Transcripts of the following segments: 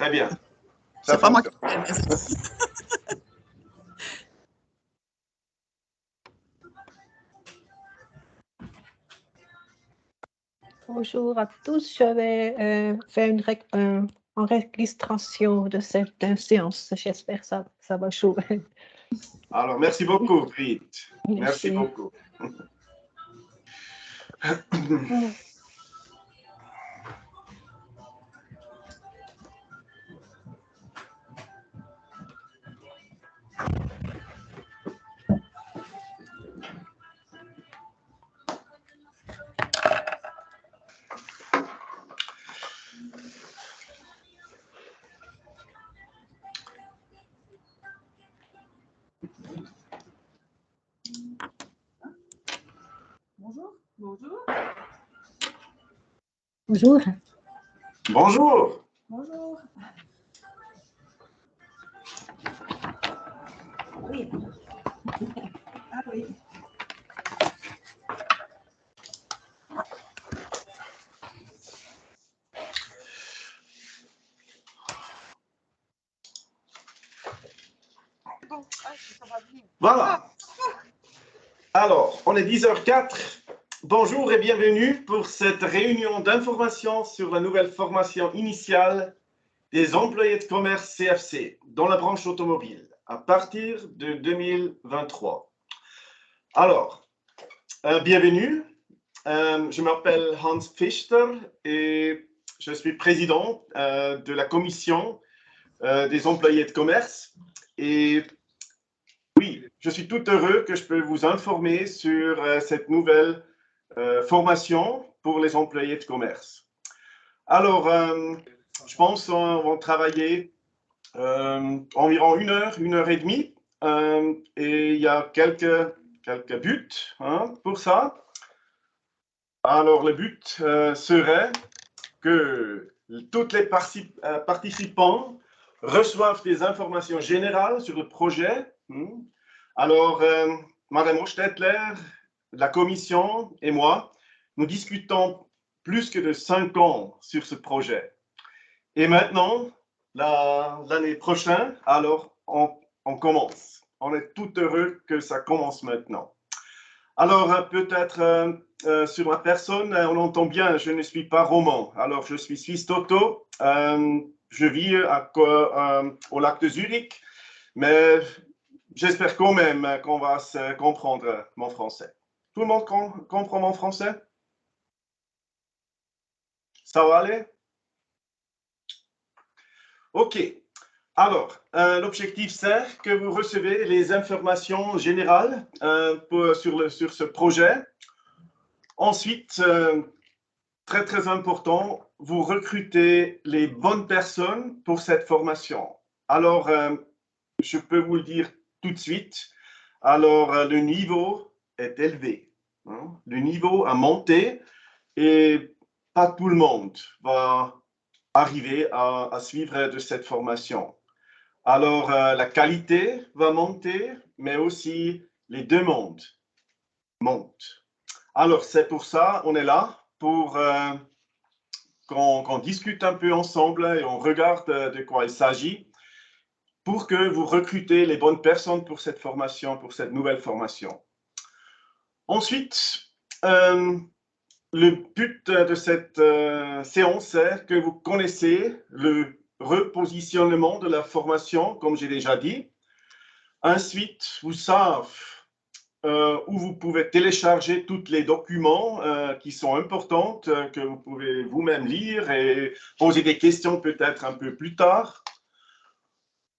Très bien. C'est pas moi qui fais, mais Bonjour à tous, je vais faire une enregistration de cette séance. J'espère que ça va jouer. Alors, merci beaucoup, Frit. Merci beaucoup. Bonjour. Bonjour. Bonjour. Bonjour. Bonjour. Oui. Ah oui. Voilà. Alors, on est 10h04. Bonjour et bienvenue pour cette réunion d'information sur la nouvelle formation initiale des employés de commerce CFC dans la branche automobile à partir de 2023. Alors, bienvenue. Je m'appelle Hans Pfister et je suis président de la commission des employés de commerce. Et oui, je suis tout heureux que je peux vous informer sur cette nouvelle formation pour les employés de commerce. Alors, je pense qu'on va travailler environ une heure et demie. Et il y a quelques buts pour ça. Alors, le but serait que tous les participants reçoivent des informations générales sur le projet. Alors, Madame Hochstetler, la commission et moi, nous discutons plus que de 5 ans sur ce projet. Et maintenant, l'année prochaine, alors on commence. On est tout heureux que ça commence maintenant. Alors, peut-être sur ma personne, on entend bien, je ne suis pas roman. Alors, je suis Suisse Toto. Je vis au lac de Zurich, mais j'espère quand même qu'on va se comprendre mon français. Tout le monde comprend mon français? Ça va aller? OK. Alors, l'objectif, c'est que vous recevez les informations générales sur ce projet. Ensuite, très, très important, vous recrutez les bonnes personnes pour cette formation. Alors, je peux vous le dire tout de suite. Alors, le niveau est élevé. Le niveau a monté et pas tout le monde va arriver à suivre de cette formation. Alors, la qualité va monter, mais aussi les demandes montent. Alors, c'est pour ça qu'on est là, pour qu'on discute un peu ensemble et on regarde de quoi il s'agit, pour que vous recrutez les bonnes personnes pour cette formation, pour cette nouvelle formation. Ensuite, le but de cette séance est que vous connaissez le repositionnement de la formation, comme j'ai déjà dit. Ensuite, vous savez où vous pouvez télécharger tous les documents qui sont importants, que vous pouvez vous-même lire et poser des questions peut-être un peu plus tard.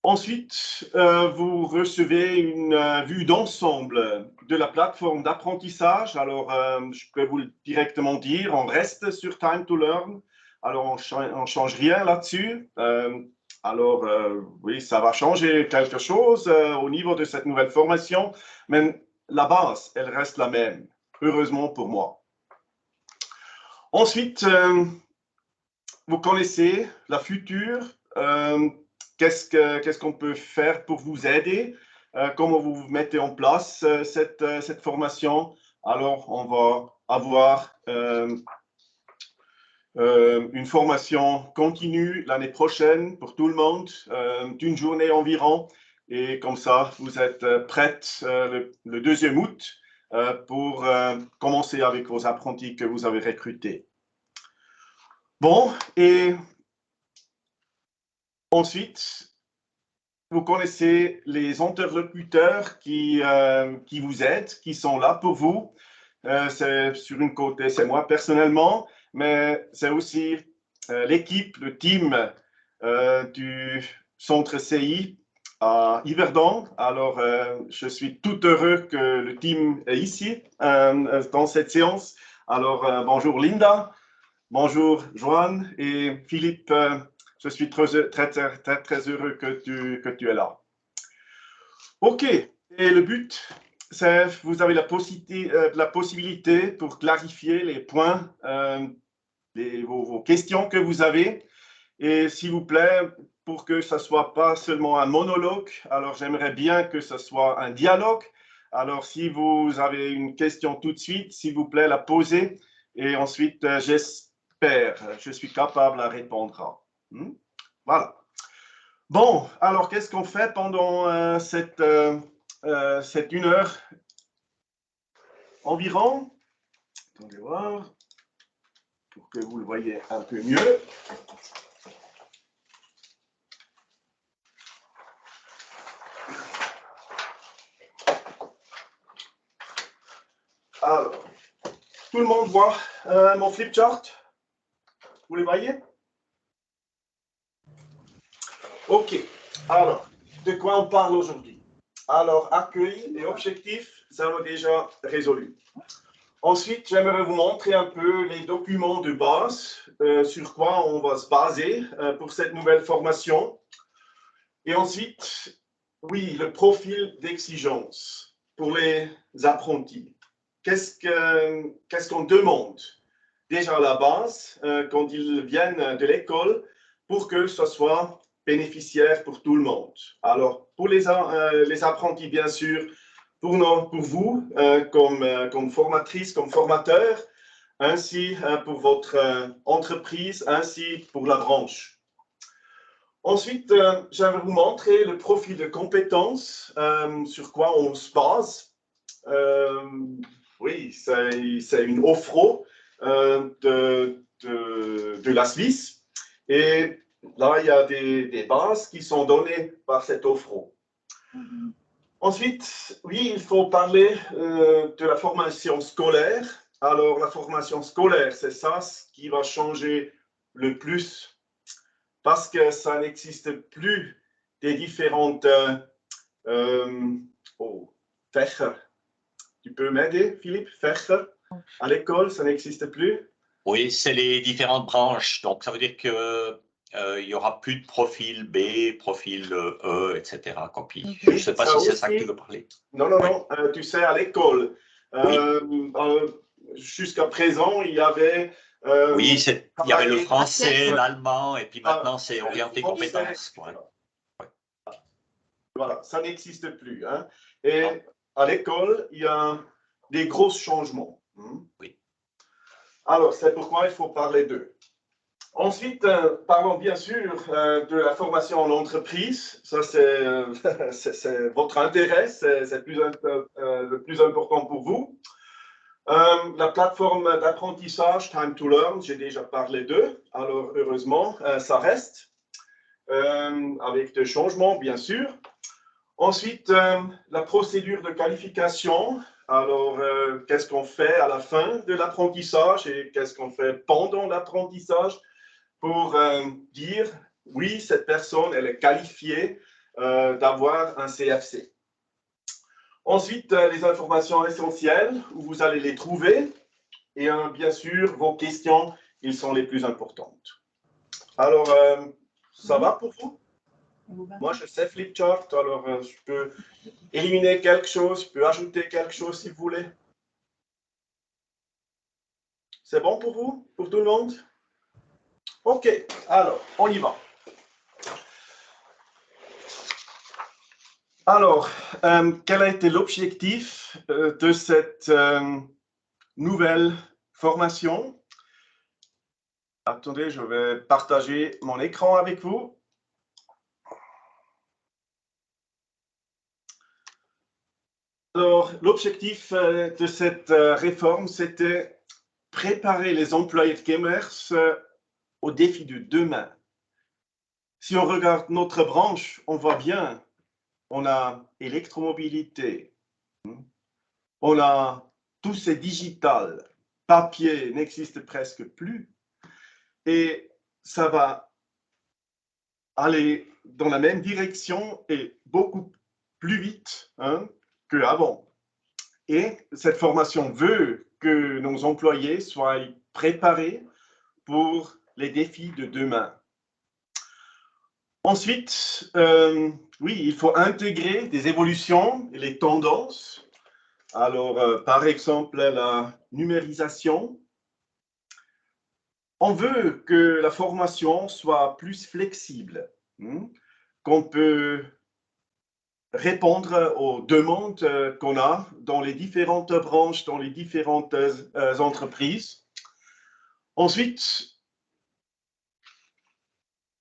Ensuite, vous recevez une vue d'ensemble de la plateforme d'apprentissage. Alors, je peux vous directement dire, on reste sur Time to Learn. Alors, on ne change rien là-dessus. Alors, oui, ça va changer quelque chose au niveau de cette nouvelle formation, mais la base, elle reste la même, heureusement pour moi. Ensuite, vous connaissez la future. Qu'est-ce qu'on peut faire pour vous aider? Comment vous mettez en place cette formation? Alors, on va avoir une formation continue l'année prochaine pour tout le monde, d'une journée environ. Et comme ça, vous êtes prêtes le 2e août pour commencer avec vos apprentis que vous avez recrutés. Bon, et ensuite, vous connaissez les interlocuteurs qui vous aident, qui sont là pour vous. C'est sur une côté, c'est moi personnellement, mais c'est aussi l'équipe, le team du centre CI à Yverdon. Alors, je suis tout heureux que le team est ici dans cette séance. Alors, bonjour Linda, bonjour Joanne et Philippe. Je suis très heureux que tu es là. OK, et le but, c'est vous avez la possibilité pour clarifier les points, vos questions que vous avez. Et s'il vous plaît, pour que ce ne soit pas seulement un monologue, alors j'aimerais bien que ce soit un dialogue. Alors, si vous avez une question tout de suite, s'il vous plaît, la posez. Et ensuite, j'espère, je suis capable à répondre. Voilà. Bon, alors, qu'est-ce qu'on fait pendant cette 1 heure environ? Attendez voir, pour que vous le voyez un peu mieux. Alors, tout le monde voit mon flipchart? Vous les voyez? OK. Alors, de quoi on parle aujourd'hui? Alors, accueil et objectif, ça va déjà résolu. Ensuite, j'aimerais vous montrer un peu les documents de base, sur quoi on va se baser pour cette nouvelle formation. Et ensuite, oui, le profil d'exigence pour les apprentis. Qu'est-ce qu'on demande déjà à la base quand ils viennent de l'école pour que ce soit bénéficiaire pour tout le monde. Alors, pour les apprentis, bien sûr, pour vous, comme formatrice, comme formateur, ainsi pour votre entreprise, ainsi pour la branche. Ensuite, j'aimerais vous montrer le profil de compétences, sur quoi on se base. Oui, c'est une offre de la Suisse. Et là, il y a des bases qui sont données par cette offre. Ensuite, oui, il faut parler de la formation scolaire. Alors, la formation scolaire, c'est ça ce qui va changer le plus parce que ça n'existe plus des différentes Fächer. Tu peux m'aider, Philippe? Fächer à l'école, ça n'existe plus? Oui, c'est les différentes branches. Donc, ça veut dire que il n'y aura plus de profil B, profil E, etc. Copie. Je ne sais pas si c'est ça que tu veux parler. Non, non, non. Tu sais, à l'école, jusqu'à présent, il y y avait le français, l'allemand, et puis maintenant, c'est orienté compétences. Ouais. Voilà, ça n'existe plus. Hein. Et à l'école, il y a des gros changements. Oui. Alors, c'est pourquoi il faut parler d'eux. Ensuite, parlons bien sûr de la formation en entreprise. Ça, c'est votre intérêt, c'est le plus important pour vous. La plateforme d'apprentissage Time to Learn, j'ai déjà parlé d'eux. Alors, heureusement, ça reste, avec des changements, bien sûr. Ensuite, la procédure de qualification. Alors, qu'est-ce qu'on fait à la fin de l'apprentissage et qu'est-ce qu'on fait pendant l'apprentissage pour dire, oui, cette personne, elle est qualifiée d'avoir un CFC. Ensuite, les informations essentielles, où vous allez les trouver. Et bien sûr, vos questions, ils sont les plus importantes. Alors, ça va pour vous? Moi, je sais flipchart, alors je peux éliminer quelque chose, je peux ajouter quelque chose si vous voulez. C'est bon pour vous? Pour tout le monde? OK, alors, on y va. Alors, quel a été l'objectif de cette nouvelle formation? Attendez, je vais partager mon écran avec vous. Alors, l'objectif de cette réforme, c'était préparer les employés de commerce aux défis de demain. Si on regarde notre branche, on voit bien, on a électromobilité, on a tout c'est digital, papier n'existe presque plus, et ça va aller dans la même direction et beaucoup plus vite qu'avant. Et cette formation veut que nos employés soient préparés pour les défis de demain. Ensuite, oui, il faut intégrer des évolutions et les tendances. Alors, par exemple, la numérisation. On veut que la formation soit plus flexible, qu'on peut répondre aux demandes qu'on a dans les différentes branches, dans les différentes entreprises. Ensuite,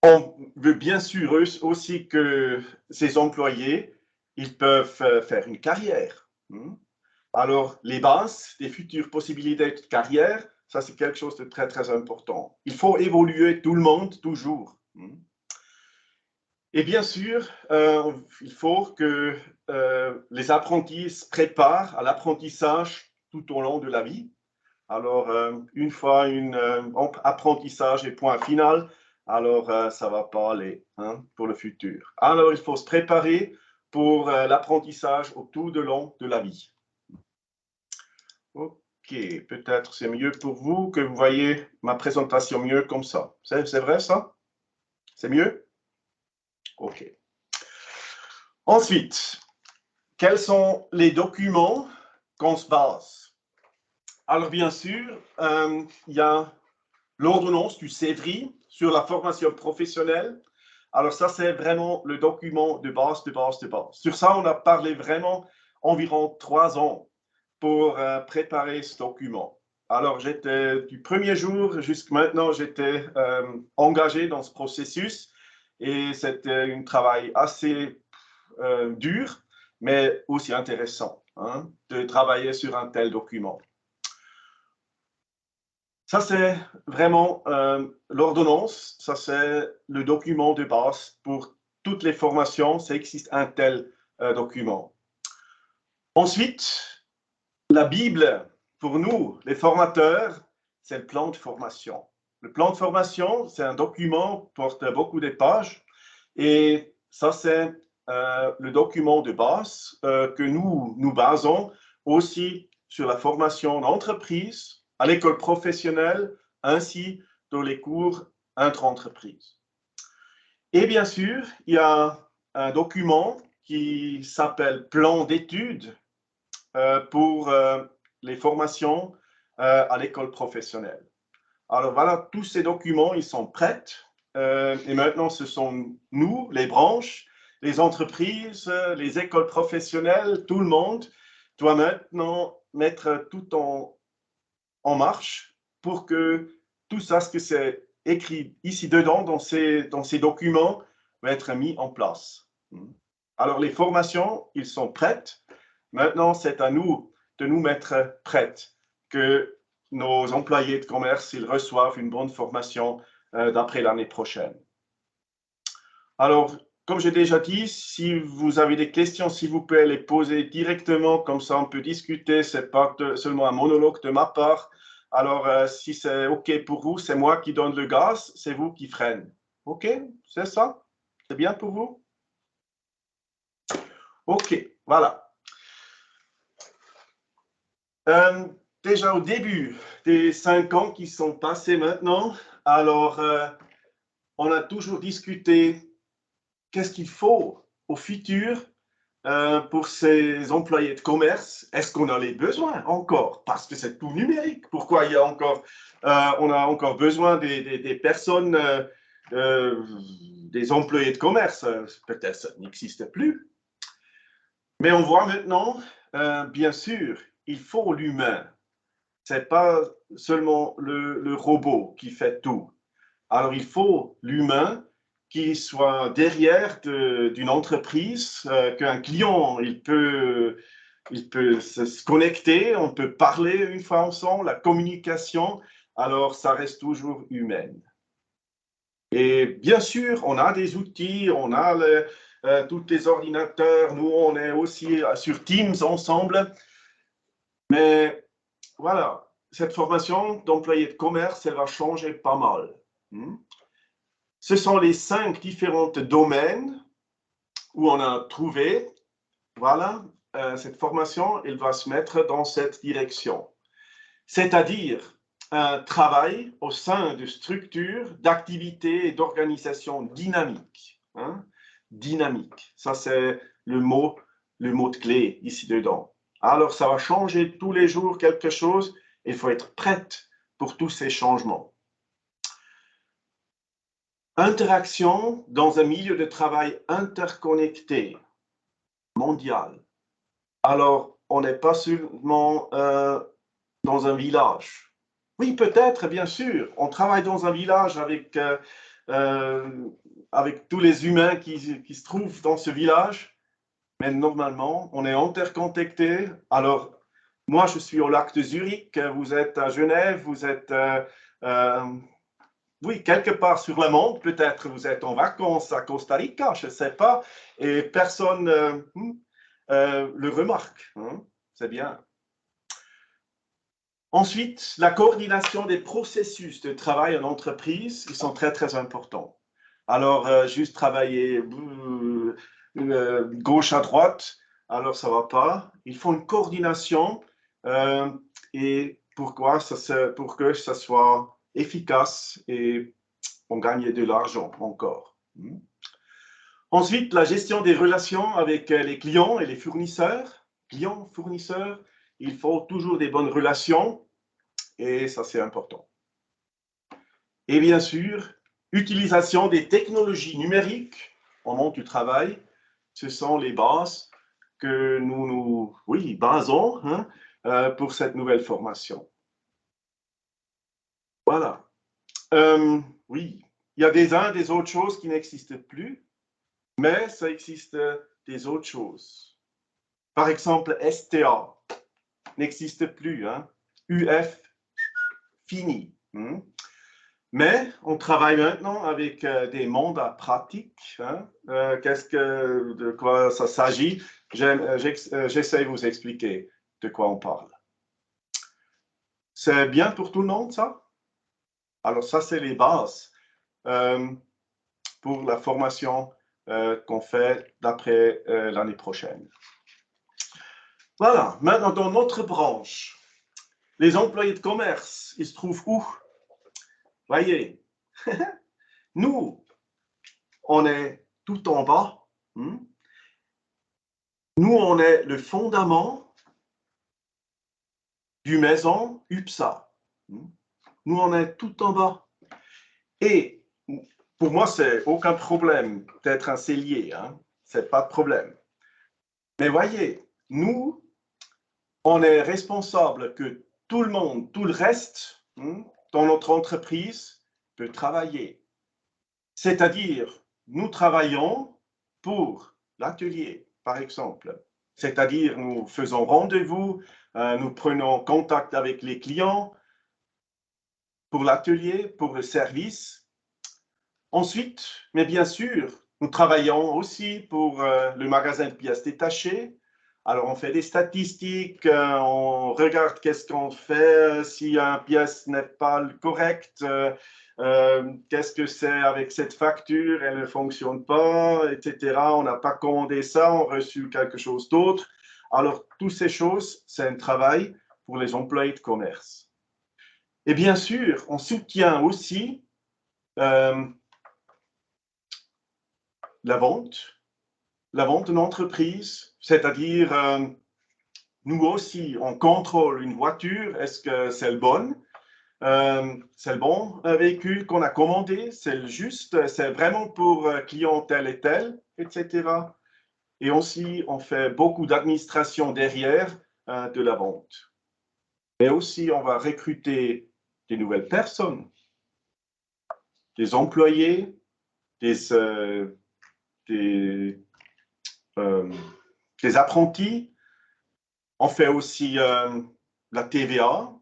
on veut bien sûr aussi que ces employés, ils peuvent faire une carrière. Alors, les bases des futures possibilités de carrière, ça c'est quelque chose de très, très important. Il faut évoluer tout le monde, toujours. Et bien sûr, il faut que les apprentis se préparent à l'apprentissage tout au long de la vie. Alors, une fois un apprentissage et point final, alors ça ne va pas aller pour le futur. Alors, il faut se préparer pour l'apprentissage tout au long de la vie. Ok, peut-être c'est mieux pour vous que vous voyez ma présentation mieux comme ça. C'est vrai ça? C'est mieux? Ok. Ensuite, quels sont les documents qu'on se base? Alors, bien sûr, il y a l'ordonnance du CEVRI sur la formation professionnelle. Alors, ça, c'est vraiment le document de base, de base, de base. Sur ça, on a parlé vraiment environ 3 ans pour préparer ce document. Alors, du premier jour jusqu'à maintenant, j'étais engagé dans ce processus et c'était un travail assez dur, mais aussi intéressant de travailler sur un tel document. Ça, c'est vraiment l'ordonnance, ça, c'est le document de base pour toutes les formations, ça existe un tel document. Ensuite, la Bible, pour nous, les formateurs, c'est le plan de formation. Le plan de formation, c'est un document qui porte beaucoup de pages et ça, c'est le document de base que nous basons aussi sur la formation d'entreprise, à l'école professionnelle, ainsi dans les cours intra-entreprises. Et bien sûr, il y a un document qui s'appelle plan d'études pour les formations à l'école professionnelle. Alors voilà, tous ces documents, ils sont prêts. Et maintenant, ce sont nous, les branches, les entreprises, les écoles professionnelles, tout le monde doit maintenant mettre tout en marche pour que tout ça, ce que c'est écrit ici dedans, dans ces documents, va être mis en place. Alors, les formations, ils sont prêtes. Maintenant, c'est à nous de nous mettre prêtes, que nos employés de commerce, ils reçoivent une bonne formation d'après l'année prochaine. Alors, comme j'ai déjà dit, si vous avez des questions, s'il vous plaît, les poser directement, comme ça on peut discuter, ce n'est pas seulement un monologue de ma part. Alors, si c'est OK pour vous, c'est moi qui donne le gaz, c'est vous qui freine. OK, c'est ça? C'est bien pour vous? OK, voilà. Déjà au début des 5 ans qui sont passés maintenant, alors on a toujours discuté qu'est-ce qu'il faut au futur pour ces employés de commerce. Est-ce qu'on a les besoins encore? Parce que c'est tout numérique. Pourquoi il y a encore, on a encore besoin des personnes, des employés de commerce? Peut-être ça n'existe plus. Mais on voit maintenant, bien sûr, il faut l'humain. Ce n'est pas seulement le robot qui fait tout. Alors, il faut l'humain qui soit derrière d'une entreprise, qu'un client, il peut se connecter, on peut parler une fois ensemble, la communication, alors ça reste toujours humaine. Et bien sûr, on a des outils, on a tous les ordinateurs, nous on est aussi sur Teams ensemble, mais voilà, cette formation d'employé de commerce, elle va changer pas mal. Ce sont les 5 différents domaines où on a trouvé, voilà, cette formation, elle va se mettre dans cette direction. C'est-à-dire un travail au sein de structures, d'activités et d'organisations dynamiques. Dynamique, ça c'est le mot de clé ici dedans. Alors ça va changer tous les jours quelque chose, il faut être prête pour tous ces changements. Interaction dans un milieu de travail interconnecté, mondial. Alors, on n'est pas seulement dans un village. Oui, peut-être, bien sûr. On travaille dans un village avec tous les humains qui se trouvent dans ce village, mais normalement, on est interconnecté. Alors, moi, je suis au lac de Zurich, vous êtes à Genève, vous êtes... oui, quelque part sur le monde, peut-être vous êtes en vacances à Costa Rica, je ne sais pas, et personne le remarque. C'est bien. Ensuite, la coordination des processus de travail en entreprise, ils sont très, très importants. Alors, juste travailler gauche à droite, alors ça ne va pas. Il faut une coordination et pour que ça soit efficace et on gagne de l'argent encore. Ensuite, la gestion des relations avec les clients et les fournisseurs. Clients, fournisseurs, il faut toujours des bonnes relations et ça c'est important. Et bien sûr, utilisation des technologies numériques au monde du travail. Ce sont les bases que nous basons pour cette nouvelle formation. Voilà. Oui, il y a des autres choses qui n'existent plus, mais ça existe des autres choses. Par exemple, STA n'existe plus. UF, fini. Mais on travaille maintenant avec des mandats pratiques. De quoi ça s'agit? J'essaie de vous expliquer de quoi on parle. C'est bien pour tout le monde, ça? Alors, ça, c'est les bases pour la formation qu'on fait d'après l'année prochaine. Voilà, maintenant, dans notre branche, les employés de commerce, ils se trouvent où? Voyez, nous, on est tout en bas. Nous, on est le fondament du maison UPSA. Nous, on est tout en bas. Et pour moi, c'est aucun problème d'être un cellier. C'est pas de problème. Mais voyez, nous, on est responsable que tout le monde, tout le reste, dans notre entreprise, peut travailler. C'est-à-dire, nous travaillons pour l'atelier, par exemple. C'est-à-dire, nous faisons rendez-vous, nous prenons contact avec les clients pour l'atelier, pour le service. Ensuite, mais bien sûr, nous travaillons aussi pour le magasin de pièces détachées. Alors, on fait des statistiques, on regarde qu'est-ce qu'on fait, si une pièce n'est pas correcte, qu'est-ce que c'est avec cette facture, elle ne fonctionne pas, etc. On n'a pas commandé ça, on a reçu quelque chose d'autre. Alors, toutes ces choses, c'est un travail pour les employés de commerce. Et bien sûr, on soutient aussi la vente d'une entreprise, c'est-à-dire nous aussi, on contrôle une voiture, est-ce que c'est le bon véhicule qu'on a commandé, c'est le juste, c'est vraiment pour client tel et tel, etc. Et aussi, on fait beaucoup d'administration derrière de la vente. Mais aussi, on va recruter des nouvelles personnes, des employés, des apprentis. On fait aussi la TVA.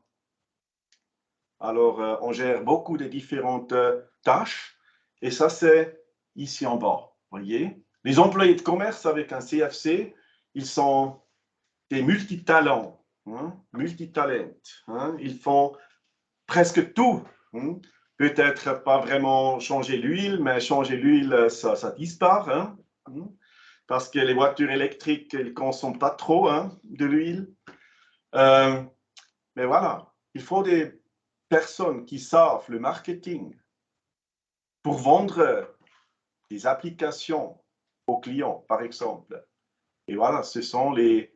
Alors, on gère beaucoup de différentes tâches. Et ça, c'est ici en bas. Voyez? Les employés de commerce avec un CFC, ils sont des multitalents, multitalents. Ils font presque tout. Peut-être pas vraiment changer l'huile, mais changer l'huile, ça disparaît. Parce que les voitures électriques, elles ne consomment pas trop de l'huile. Mais voilà, il faut des personnes qui savent le marketing pour vendre des applications aux clients, par exemple. Et voilà, ce sont les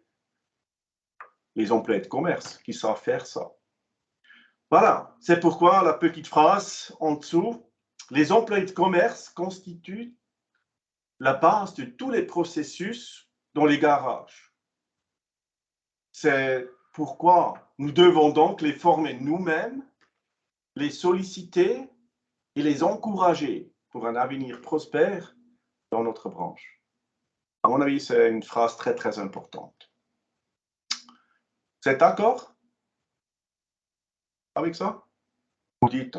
employés de commerce qui savent faire ça. Voilà, c'est pourquoi la petite phrase en dessous, les employés de commerce constituent la base de tous les processus dans les garages. C'est pourquoi nous devons donc les former nous-mêmes, les solliciter et les encourager pour un avenir prospère dans notre branche. À mon avis, c'est une phrase très, très importante. Vous êtes d'accord avec ça? Vous dites...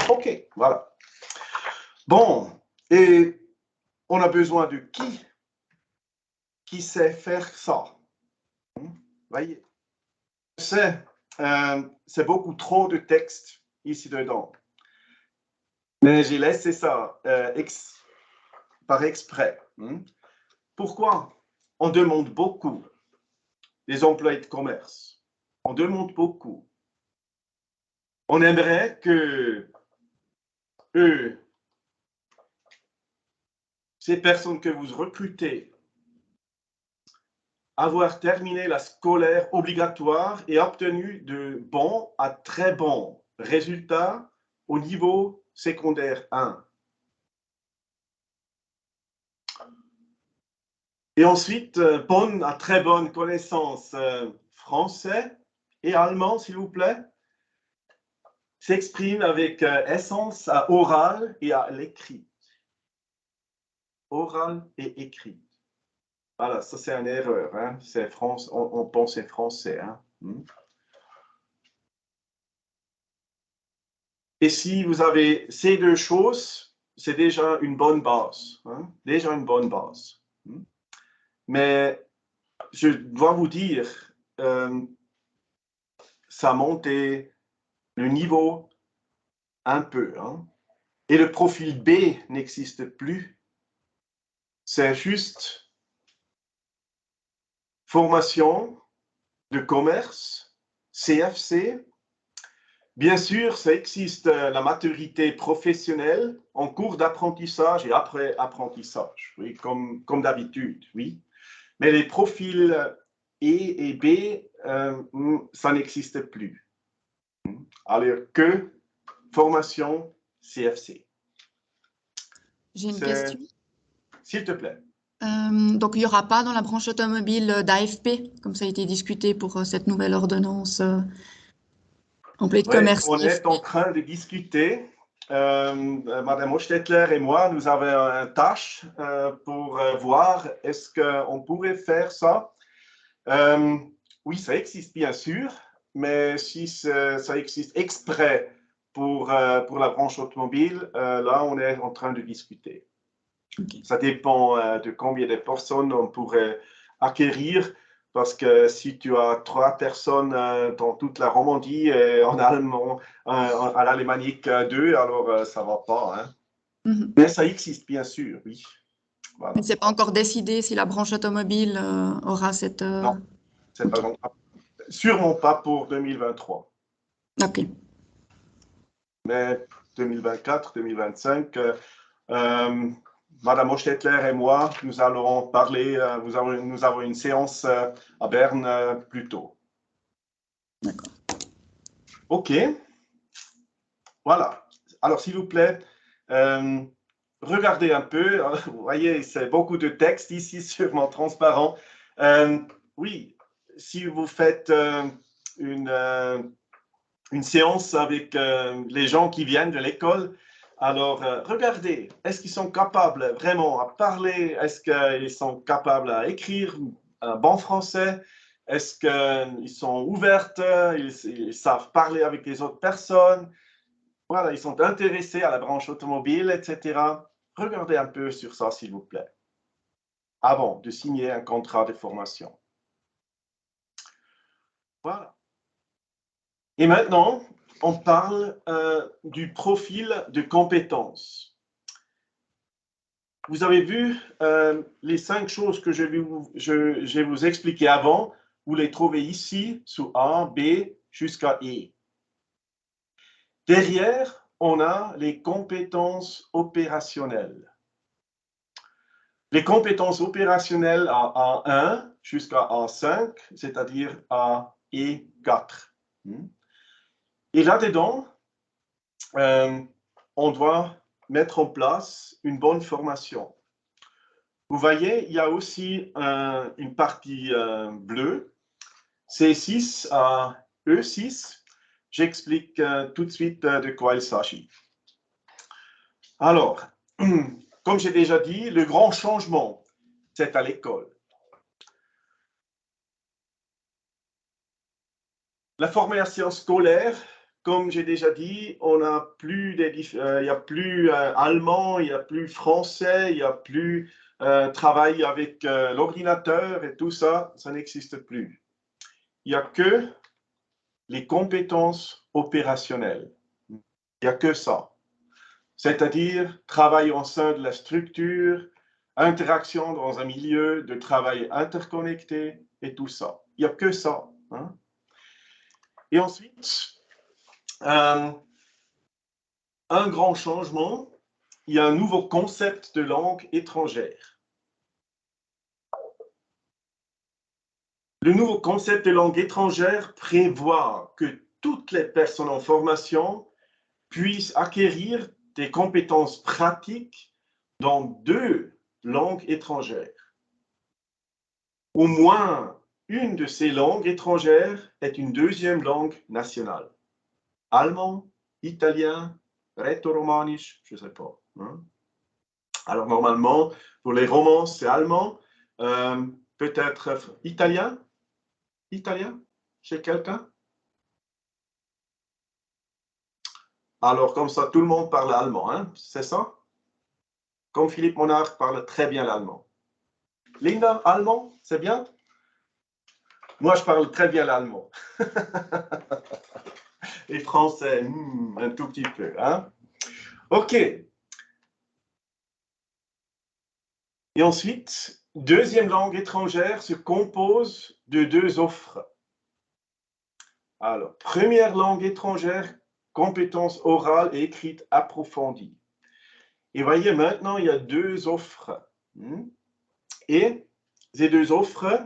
OK, voilà. Bon, et on a besoin de qui sait faire ça? Voyez, c'est beaucoup trop de texte ici dedans. Mais j'ai laissé ça par exprès. Pourquoi? On demande beaucoup des employés de commerce. On demande beaucoup. On aimerait que eux, ces personnes que vous recrutez, avoir terminé la scolaire obligatoire et obtenu de bons à très bons résultats au niveau secondaire 1. Et ensuite, bonne à très bonne connaissance français et allemand, s'il vous plaît, s'exprime avec essence à oral et à l'écrit. Oral et écrit. Voilà, ça c'est une erreur. C'est on pense français. Et si vous avez ces deux choses, c'est déjà une bonne base. Déjà une bonne base. Mais je dois vous dire, ça monte le niveau un peu. Et le profil B n'existe plus. C'est juste formation de commerce, CFC. Bien sûr, ça existe la maturité professionnelle en cours d'apprentissage et après apprentissage, oui, comme d'habitude, oui. Mais les profils E et B, ça n'existe plus. Alors que formation CFC. J'ai une question. S'il te plaît. Donc, il n'y aura pas dans la branche automobile d'AFP, comme ça a été discuté pour cette nouvelle ordonnance employé de commerce. On est en train de discuter. Madame Hostetler et moi, nous avons une tâche pour voir est-ce qu'on pourrait faire ça. Oui, ça existe bien sûr, mais si ça existe exprès pour la branche automobile, là, on est en train de discuter. Okay. Ça dépend de combien de personnes on pourrait acquérir, parce que si tu as 3 personnes dans toute la Romandie et en allemand, à l'alémanique 2, alors ça ne va pas. Mais ça existe bien sûr, oui. Voilà. Mais ce n'est pas encore décidé si la branche automobile aura cette... Non, c'est pas sûrement pas pour 2023. OK. Mais 2024, 2025... Madame Hostetler et moi, nous allons parler, nous avons une séance à Berne plus tôt. D'accord. OK. Voilà. Alors, s'il vous plaît, regardez un peu. Vous voyez, c'est beaucoup de texte ici, sûrement transparent. Oui, si vous faites une séance avec les gens qui viennent de l'école, alors regardez, est-ce qu'ils sont capables vraiment à parler? Est-ce qu'ils sont capables à écrire un bon français? Est-ce qu'ils sont ouverts? Ils savent parler avec les autres personnes? Voilà, ils sont intéressés à la branche automobile, etc. Regardez un peu sur ça, s'il vous plaît, avant de signer un contrat de formation. Voilà. Et maintenant, on parle du profil de compétences. Vous avez vu les 5 choses que je vais vous expliquer avant. Vous les trouvez ici, sous A, B, jusqu'à E. Derrière, on a les compétences opérationnelles. Les compétences opérationnelles à A1 jusqu'à A5, c'est-à-dire à E4. Et là-dedans, on doit mettre en place une bonne formation. Vous voyez, il y a aussi une partie bleue, C6 à E6. J'explique tout de suite de quoi il s'agit. Alors, comme j'ai déjà dit, le grand changement, c'est à l'école. La formation scolaire, comme j'ai déjà dit, on a plus il n'y a plus allemand, il n'y a plus français, il n'y a plus travail avec l'ordinateur et tout ça, ça n'existe plus. Il n'y a que les compétences opérationnelles. Il n'y a que ça. C'est-à-dire travail au sein de la structure, interaction dans un milieu de travail interconnecté et tout ça. Il n'y a que ça. Hein? Et ensuite, un grand changement, il y a un nouveau concept de langue étrangère. Le nouveau concept de langue étrangère prévoit que toutes les personnes en formation puissent acquérir des compétences pratiques dans 2 langues étrangères. Au moins une de ces langues étrangères est une 2e langue nationale. Allemand, italien, rätoromanisch, je ne sais pas. Hein? Alors normalement, pour les romans, c'est allemand, peut-être italien. Italien, chez quelqu'un? Alors comme ça, tout le monde parle allemand, hein? C'est ça? Comme Philippe Monard parle très bien l'allemand. Linda, allemand, c'est bien? Moi, je parle très bien l'allemand. Et français, un tout petit peu. Hein? OK. Et ensuite, 2e langue étrangère se compose de 2 offres. Alors, première langue étrangère, compétences orales et écrites approfondies. Et voyez, maintenant, il y a 2 offres. Et ces 2 offres,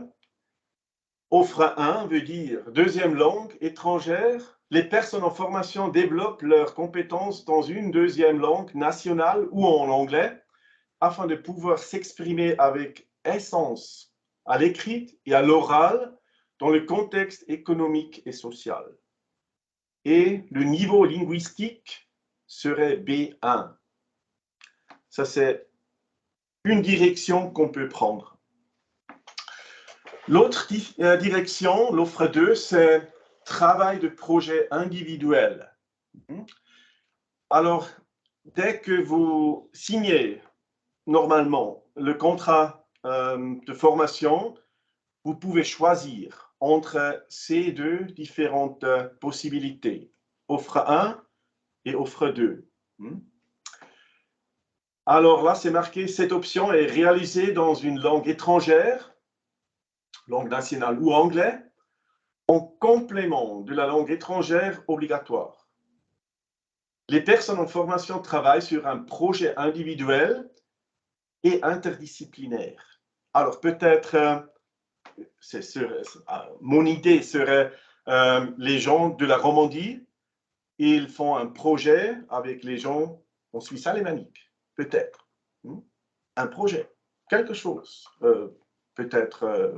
offre 1 veut dire 2e langue étrangère. Les personnes en formation développent leurs compétences dans une 2e langue nationale ou en anglais afin de pouvoir s'exprimer avec aisance à l'écrit et à l'oral dans le contexte économique et social. Et le niveau linguistique serait B1. Ça, c'est une direction qu'on peut prendre. L'autre direction, l'offre 2, c'est travail de projet individuel. Alors, dès que vous signez normalement le contrat de formation, vous pouvez choisir entre ces 2 différentes possibilités, offre 1 et offre 2. Alors là, c'est marqué, cette option est réalisée dans une langue étrangère, langue nationale ou anglais, en complément de la langue étrangère obligatoire. Les personnes en formation travaillent sur un projet individuel et interdisciplinaire. Alors peut-être, mon idée serait les gens de la Romandie, ils font un projet avec les gens en Suisse alémanique, peut-être. Un projet, quelque chose. Peut-être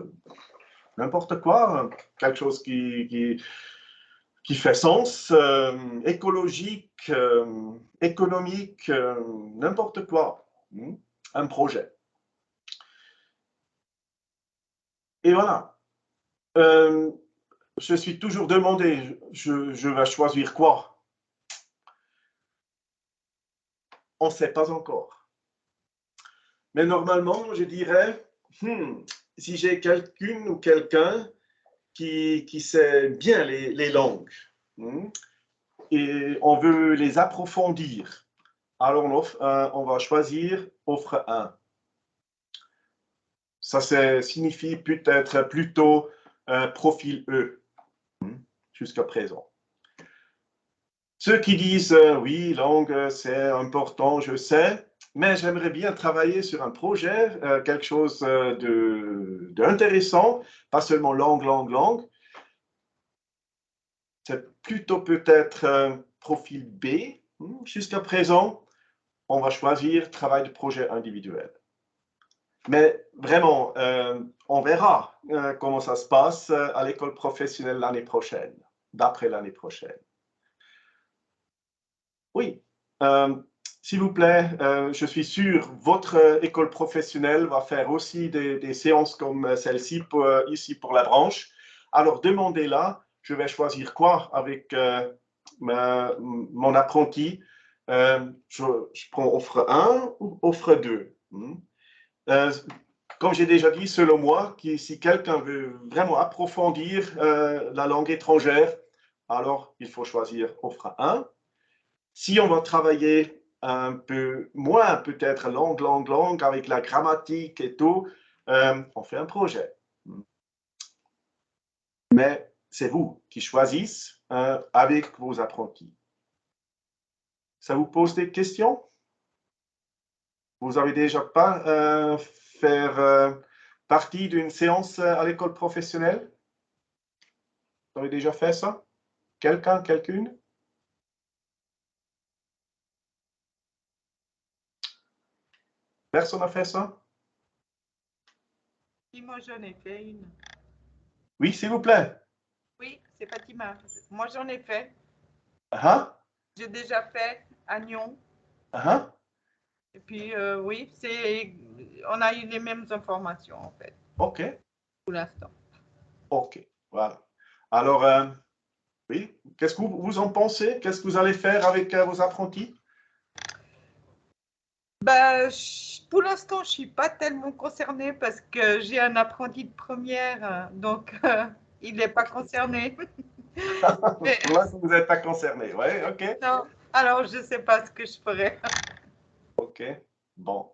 n'importe quoi, quelque chose qui fait sens, écologique, économique, n'importe quoi, un projet. Et voilà. Je suis toujours demandé, je vais choisir quoi? On ne sait pas encore. Mais normalement, je dirais, si j'ai quelqu'une ou quelqu'un qui sait bien les langues, et on veut les approfondir, alors on va choisir offre 1. Ça signifie peut-être plutôt profil E, jusqu'à présent. Ceux qui disent oui, langue, c'est important, je sais, mais j'aimerais bien travailler sur un projet, quelque chose d'intéressant, pas seulement langue. C'est plutôt peut-être profil B. Jusqu'à présent, on va choisir travail de projet individuel. Mais vraiment, on verra comment ça se passe à l'école professionnelle l'année prochaine, d'après l'année prochaine. Oui, s'il vous plaît, je suis sûr, votre école professionnelle va faire aussi des séances comme celle-ci ici pour la branche. Alors, demandez-la, je vais choisir quoi avec mon apprenti. Je prends offre 1 ou offre 2. Comme j'ai déjà dit, selon moi, si quelqu'un veut vraiment approfondir la langue étrangère, alors il faut choisir offre 1. Si on va travailler un peu moins, peut-être langue, avec la grammatique et tout, on fait un projet. Mais c'est vous qui choisissez avec vos apprentis. Ça vous pose des questions? Vous avez déjà pas fait partie d'une séance à l'école professionnelle? Vous avez déjà fait ça? Quelqu'un, quelqu'une? Personne n'a fait ça? Oui, moi j'en ai fait une. Oui, s'il vous plaît. Oui, c'est Fatima. Moi j'en ai fait. J'ai déjà fait à Nyon. Et puis oui, on a eu les mêmes informations en fait. OK. Pour l'instant. OK, voilà. Alors, oui, qu'est-ce que vous en pensez? Qu'est-ce que vous allez faire avec vos apprentis? Ben, pour l'instant, je ne suis pas tellement concernée parce que j'ai un apprenti de première, donc il n'est pas concerné. Mais... Pour l'instant, vous n'êtes pas concerné, oui, OK. Non, alors je ne sais pas ce que je ferai. OK, bon.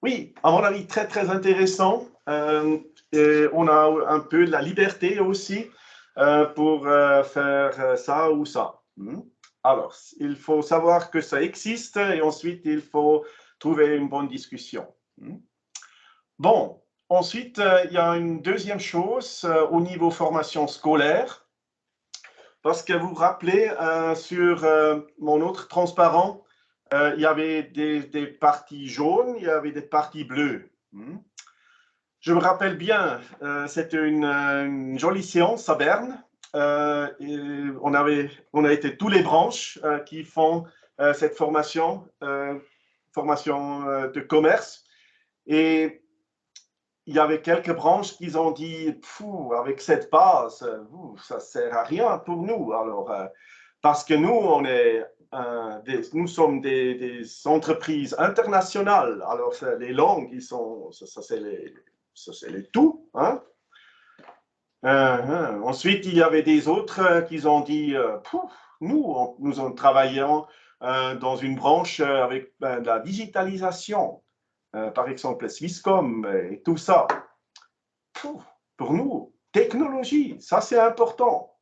Oui, à mon avis, très, très intéressant. On a un peu de la liberté aussi pour faire ça ou ça. Alors, il faut savoir que ça existe et ensuite, il faut trouver une bonne discussion. Bon, ensuite, il y a une deuxième chose au niveau formation scolaire. Parce que vous vous rappelez, sur mon autre transparent, il y avait des parties jaunes, il y avait des parties bleues. Je me rappelle bien, c'était une jolie séance à Berne. On a été tous les branches qui font cette formation de commerce. Et il y avait quelques branches qui ont dit, avec cette base, ça ne sert à rien pour nous. Alors, parce que nous, nous sommes des entreprises internationales. Alors, les langues, ça c'est les tout. Hein? Ensuite, il y avait des autres qui ont dit, nous travaillons dans une branche avec de la digitalisation. Par exemple, Swisscom et tout ça. Pour nous, technologie, ça c'est important.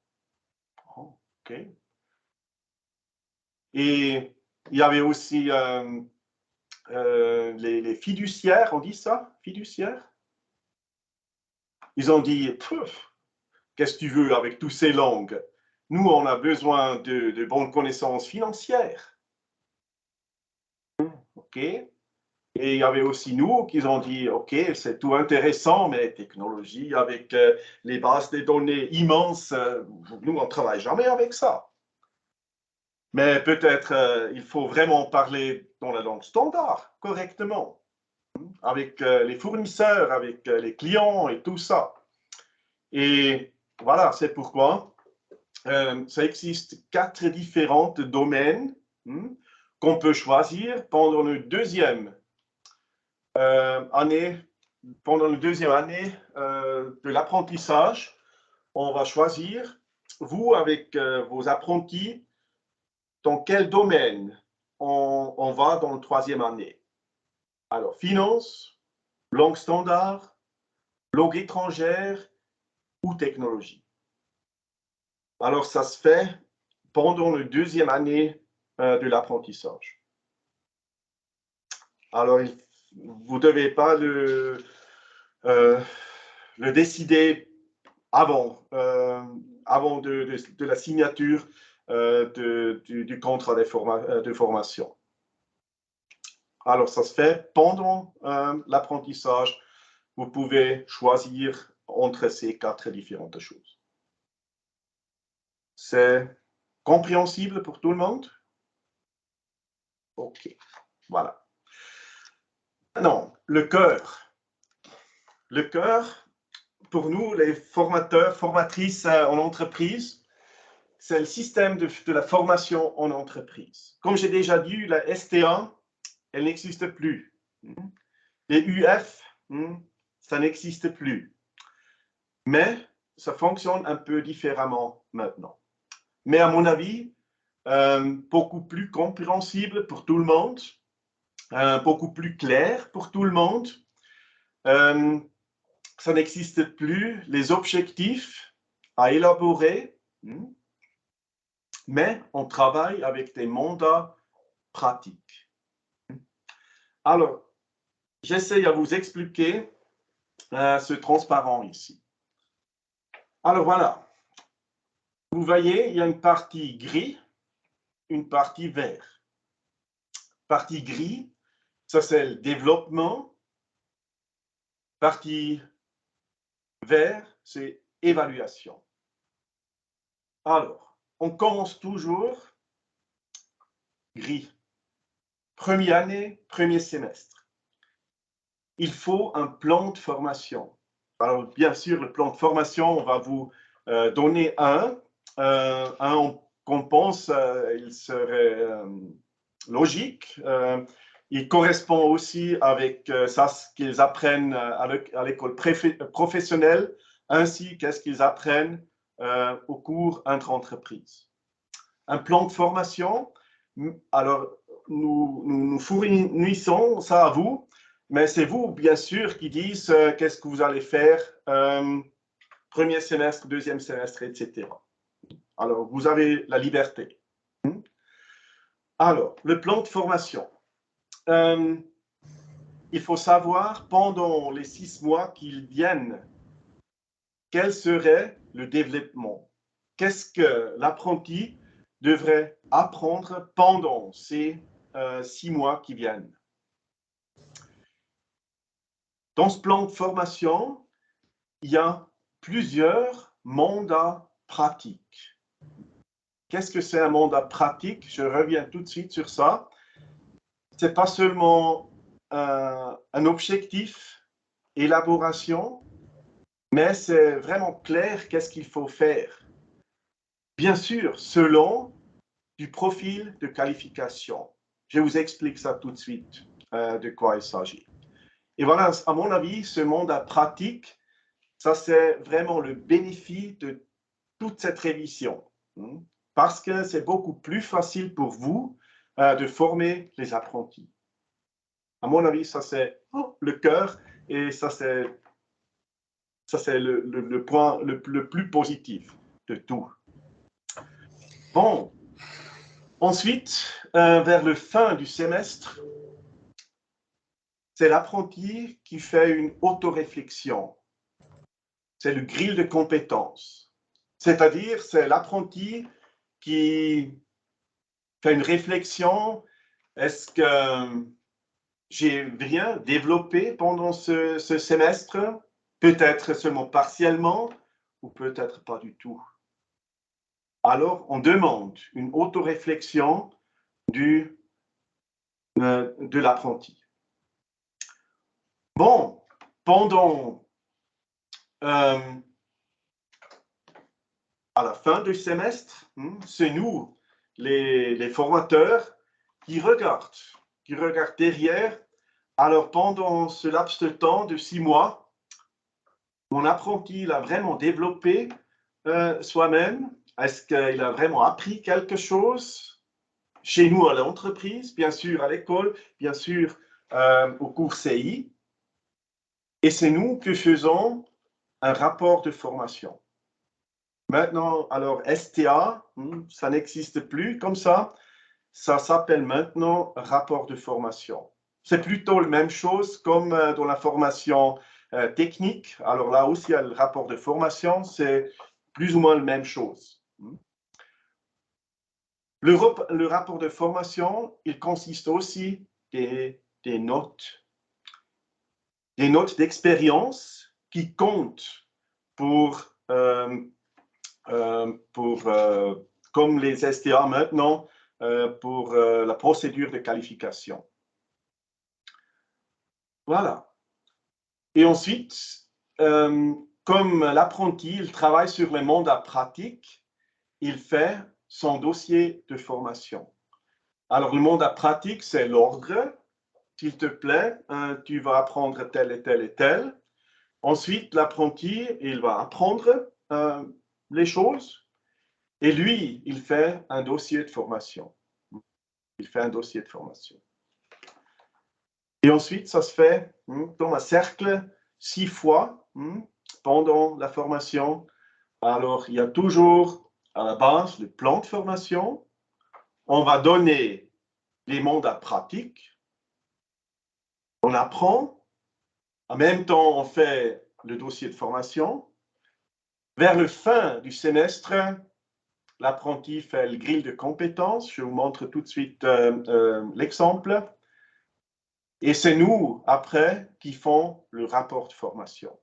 OK. Et il y avait aussi les fiduciaires, on dit ça, fiduciaires? Ils ont dit, qu'est-ce que tu veux avec toutes ces langues? Nous, on a besoin de bonnes connaissances financières. OK. Et il y avait aussi nous qui ont dit, OK, c'est tout intéressant, mais technologie avec les bases de données immenses, nous, on ne travaille jamais avec ça. Mais peut-être il faut vraiment parler dans la langue standard, correctement, avec les fournisseurs, avec les clients et tout ça. Et voilà, c'est pourquoi ça existe 4 différents domaines qu'on peut choisir pendant le deuxième année. Pendant la deuxième année de l'apprentissage, on va choisir, vous, avec vos apprentis, dans quel domaine on va dans la troisième année. Alors, finance, langue standard, langue étrangère ou technologie. Alors, ça se fait pendant la deuxième année de l'apprentissage. Alors, vous ne devez pas le décider avant de la signature du contrat de formation. Alors, ça se fait pendant l'apprentissage. Vous pouvez choisir entre ces 4 différentes choses. C'est compréhensible pour tout le monde? OK, voilà. Maintenant, le cœur. Le cœur, pour nous, les formateurs, formatrices en entreprise, c'est le système de la formation en entreprise. Comme j'ai déjà dit, la STA, elle n'existe plus. Les UF, ça n'existe plus. Mais ça fonctionne un peu différemment maintenant. Mais à mon avis, beaucoup plus compréhensible pour tout le monde, beaucoup plus clair pour tout le monde. Ça n'existe plus les objectifs à élaborer, mais on travaille avec des mandats pratiques. Alors, j'essaie à vous expliquer ce transparent ici. Alors voilà, vous voyez, il y a une partie gris, une partie vert. Partie gris, ça c'est le développement. Partie vert, c'est évaluation. Alors, on commence toujours gris. Première année, premier semestre. Il faut un plan de formation. Alors, bien sûr, le plan de formation, on va vous donner un qu'on pense il serait logique. Il correspond aussi avec ça, ce qu'ils apprennent à l'école professionnelle, ainsi qu'est-ce qu'ils apprennent au cours intra-entreprise. Un plan de formation, alors nous fournissons ça à vous, mais c'est vous, bien sûr, qui dites qu'est-ce que vous allez faire premier semestre, deuxième semestre, etc. Alors, vous avez la liberté. Alors, le plan de formation. Il faut savoir, pendant les 6 mois qu'ils viennent, quel serait le développement. Qu'est-ce que l'apprenti devrait apprendre pendant ces 6 mois qui viennent. Dans ce plan de formation, il y a plusieurs mandats pratiques. Qu'est-ce que c'est un mandat pratique? Je reviens tout de suite sur ça. Ce n'est pas seulement un objectif, élaboration, mais c'est vraiment clair qu'est-ce qu'il faut faire. Bien sûr, selon du profil de qualification. Je vous explique ça tout de suite, de quoi il s'agit. Et voilà, à mon avis, ce mandat pratique, ça c'est vraiment le bénéfice de toute cette révision. Parce que c'est beaucoup plus facile pour vous de former les apprentis. À mon avis, ça c'est le cœur et ça c'est le point le plus positif de tout. Bon, ensuite, vers la fin du semestre, c'est l'apprenti qui fait une autoréflexion. C'est le grille de compétences. C'est-à-dire, c'est l'apprenti qui fait une réflexion. Est-ce que j'ai rien développé pendant ce semestre, peut-être seulement partiellement, ou peut-être pas du tout. Alors, on demande une autoréflexion de l'apprenti. Bon, pendant à la fin du semestre, c'est nous, les formateurs, qui regardent derrière. Alors, pendant ce laps de temps de 6 mois, mon apprenti il a vraiment développé soi-même. Est-ce qu'il a vraiment appris quelque chose chez nous à l'entreprise, bien sûr à l'école, bien sûr au cours CI. Et c'est nous qui faisons un rapport de formation. Maintenant, alors STA, ça n'existe plus comme ça. Ça s'appelle maintenant rapport de formation. C'est plutôt la même chose comme dans la formation technique. Alors là aussi, il y a le rapport de formation, c'est plus ou moins la même chose. Le rapport de formation, il consiste aussi des notes. Des notes d'expérience qui comptent comme les STA maintenant, pour la procédure de qualification. Voilà. Et ensuite, comme l'apprenti, il travaille sur les mandats pratiques, il fait son dossier de formation. Alors, le mandat pratique, c'est l'ordre. S'il te plaît, tu vas apprendre tel et tel et tel. Ensuite, l'apprenti, il va apprendre les choses. Et lui, il fait un dossier de formation. Il fait un dossier de formation. Et ensuite, ça se fait dans un cercle 6 fois pendant la formation. Alors, il y a toujours à la base le plan de formation. On va donner les mandats pratiques. On apprend. En même temps, on fait le dossier de formation. Vers la fin du semestre, l'apprenti fait le grille de compétences. Je vous montre tout de suite l'exemple. Et c'est nous, après, qui font le rapport de formation,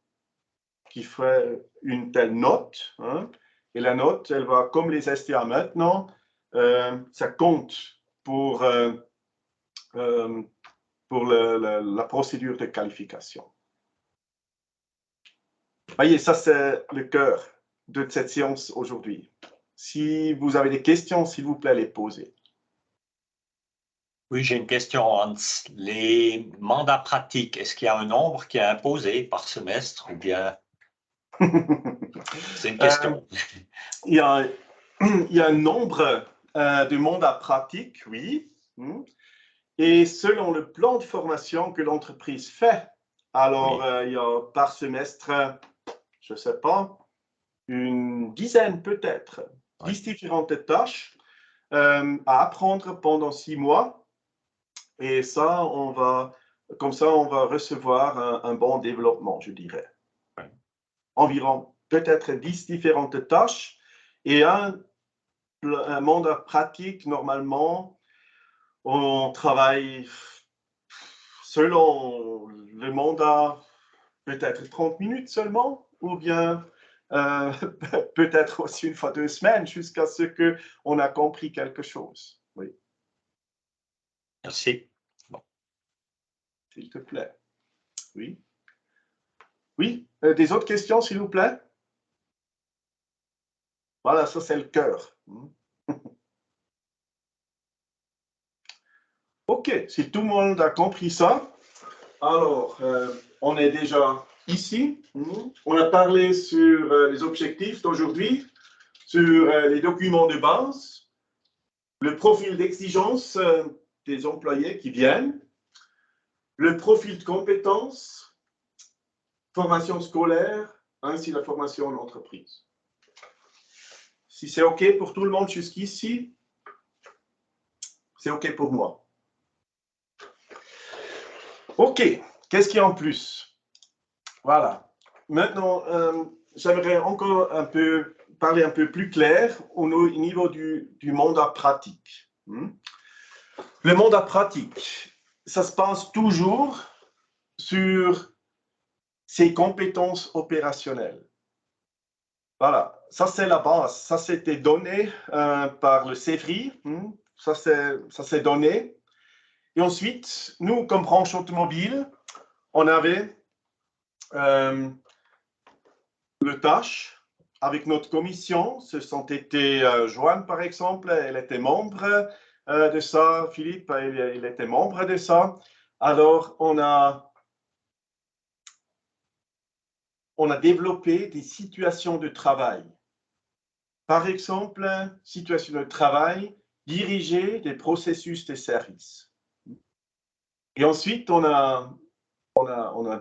qui fait une telle note. Et la note, elle va, comme les STA maintenant, ça compte pour la procédure de qualification. Voyez, ça c'est le cœur de cette séance aujourd'hui. Si vous avez des questions, s'il vous plaît, les posez. Oui, j'ai une question, Hans. Les mandats pratiques, est-ce qu'il y a un nombre qui est imposé par semestre ou bien... C'est une question. Il y a un nombre de mandats pratiques, oui. Et selon le plan de formation que l'entreprise fait, alors il y a par semestre, je ne sais pas, une dizaine peut-être, 10 différentes tâches à apprendre pendant 6 mois. Et ça, comme ça, on va recevoir un bon développement, je dirais. Environ peut-être 10 différentes tâches et un mandat pratique, normalement, on travaille selon le mandat, peut-être 30 minutes seulement, ou bien peut-être aussi une fois 2 semaines, jusqu'à ce qu'on a compris quelque chose. Oui. Merci. Bon. S'il te plaît. Oui. Oui, des autres questions, s'il vous plaît? Voilà, ça c'est le cœur. OK, si tout le monde a compris ça, alors on est déjà ici. On a parlé sur les objectifs d'aujourd'hui, sur les documents de base, le profil d'exigence des employés qui viennent, le profil de compétences, formation scolaire, ainsi la formation en entreprise. Si c'est OK pour tout le monde jusqu'ici, c'est OK pour moi. OK, qu'est-ce qu'il y a en plus? Voilà. Maintenant, j'aimerais encore parler un peu plus clair au niveau du mandat pratique. Le mandat pratique, ça se passe toujours sur ses compétences opérationnelles. Voilà, ça c'est la base. Ça c'était donné par le CEFRI. Ça c'est donné. Et ensuite, nous, comme branche automobile, on avait le tâche avec notre commission. Ce sont été Joanne, par exemple, elle était membre de ça. Philippe, il était membre de ça. Alors, on a développé des situations de travail. Par exemple, situation de travail, diriger des processus de service. Et ensuite, on a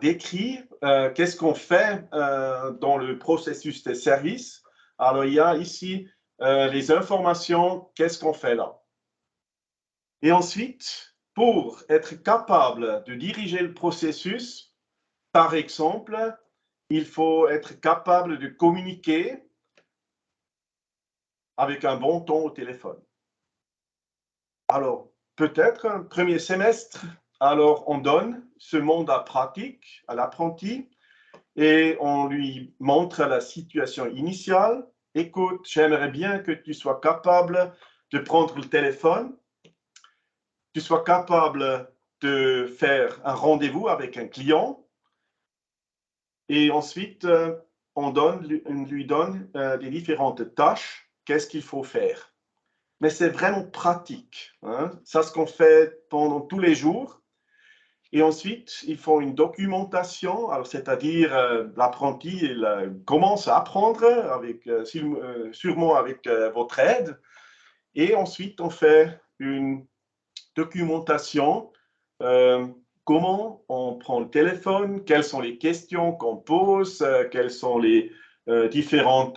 décrit qu'est-ce qu'on fait dans le processus de service. Alors, il y a ici les informations, qu'est-ce qu'on fait là. Et ensuite, pour être capable de diriger le processus, par exemple, il faut être capable de communiquer avec un bon ton au téléphone. Alors, peut-être un premier semestre, alors on donne ce mandat pratique à l'apprenti et on lui montre la situation initiale. Écoute, j'aimerais bien que tu sois capable de prendre le téléphone, tu sois capable de faire un rendez-vous avec un client et ensuite on lui donne des différentes tâches, qu'est-ce qu'il faut faire. Mais c'est vraiment pratique. Hein? Ça, ce qu'on fait pendant tous les jours. Et ensuite, ils font une documentation, c'est-à-dire l'apprenti il commence à apprendre, sûrement avec votre aide. Et ensuite, on fait une documentation, comment on prend le téléphone, quelles sont les questions qu'on pose, quels sont les différents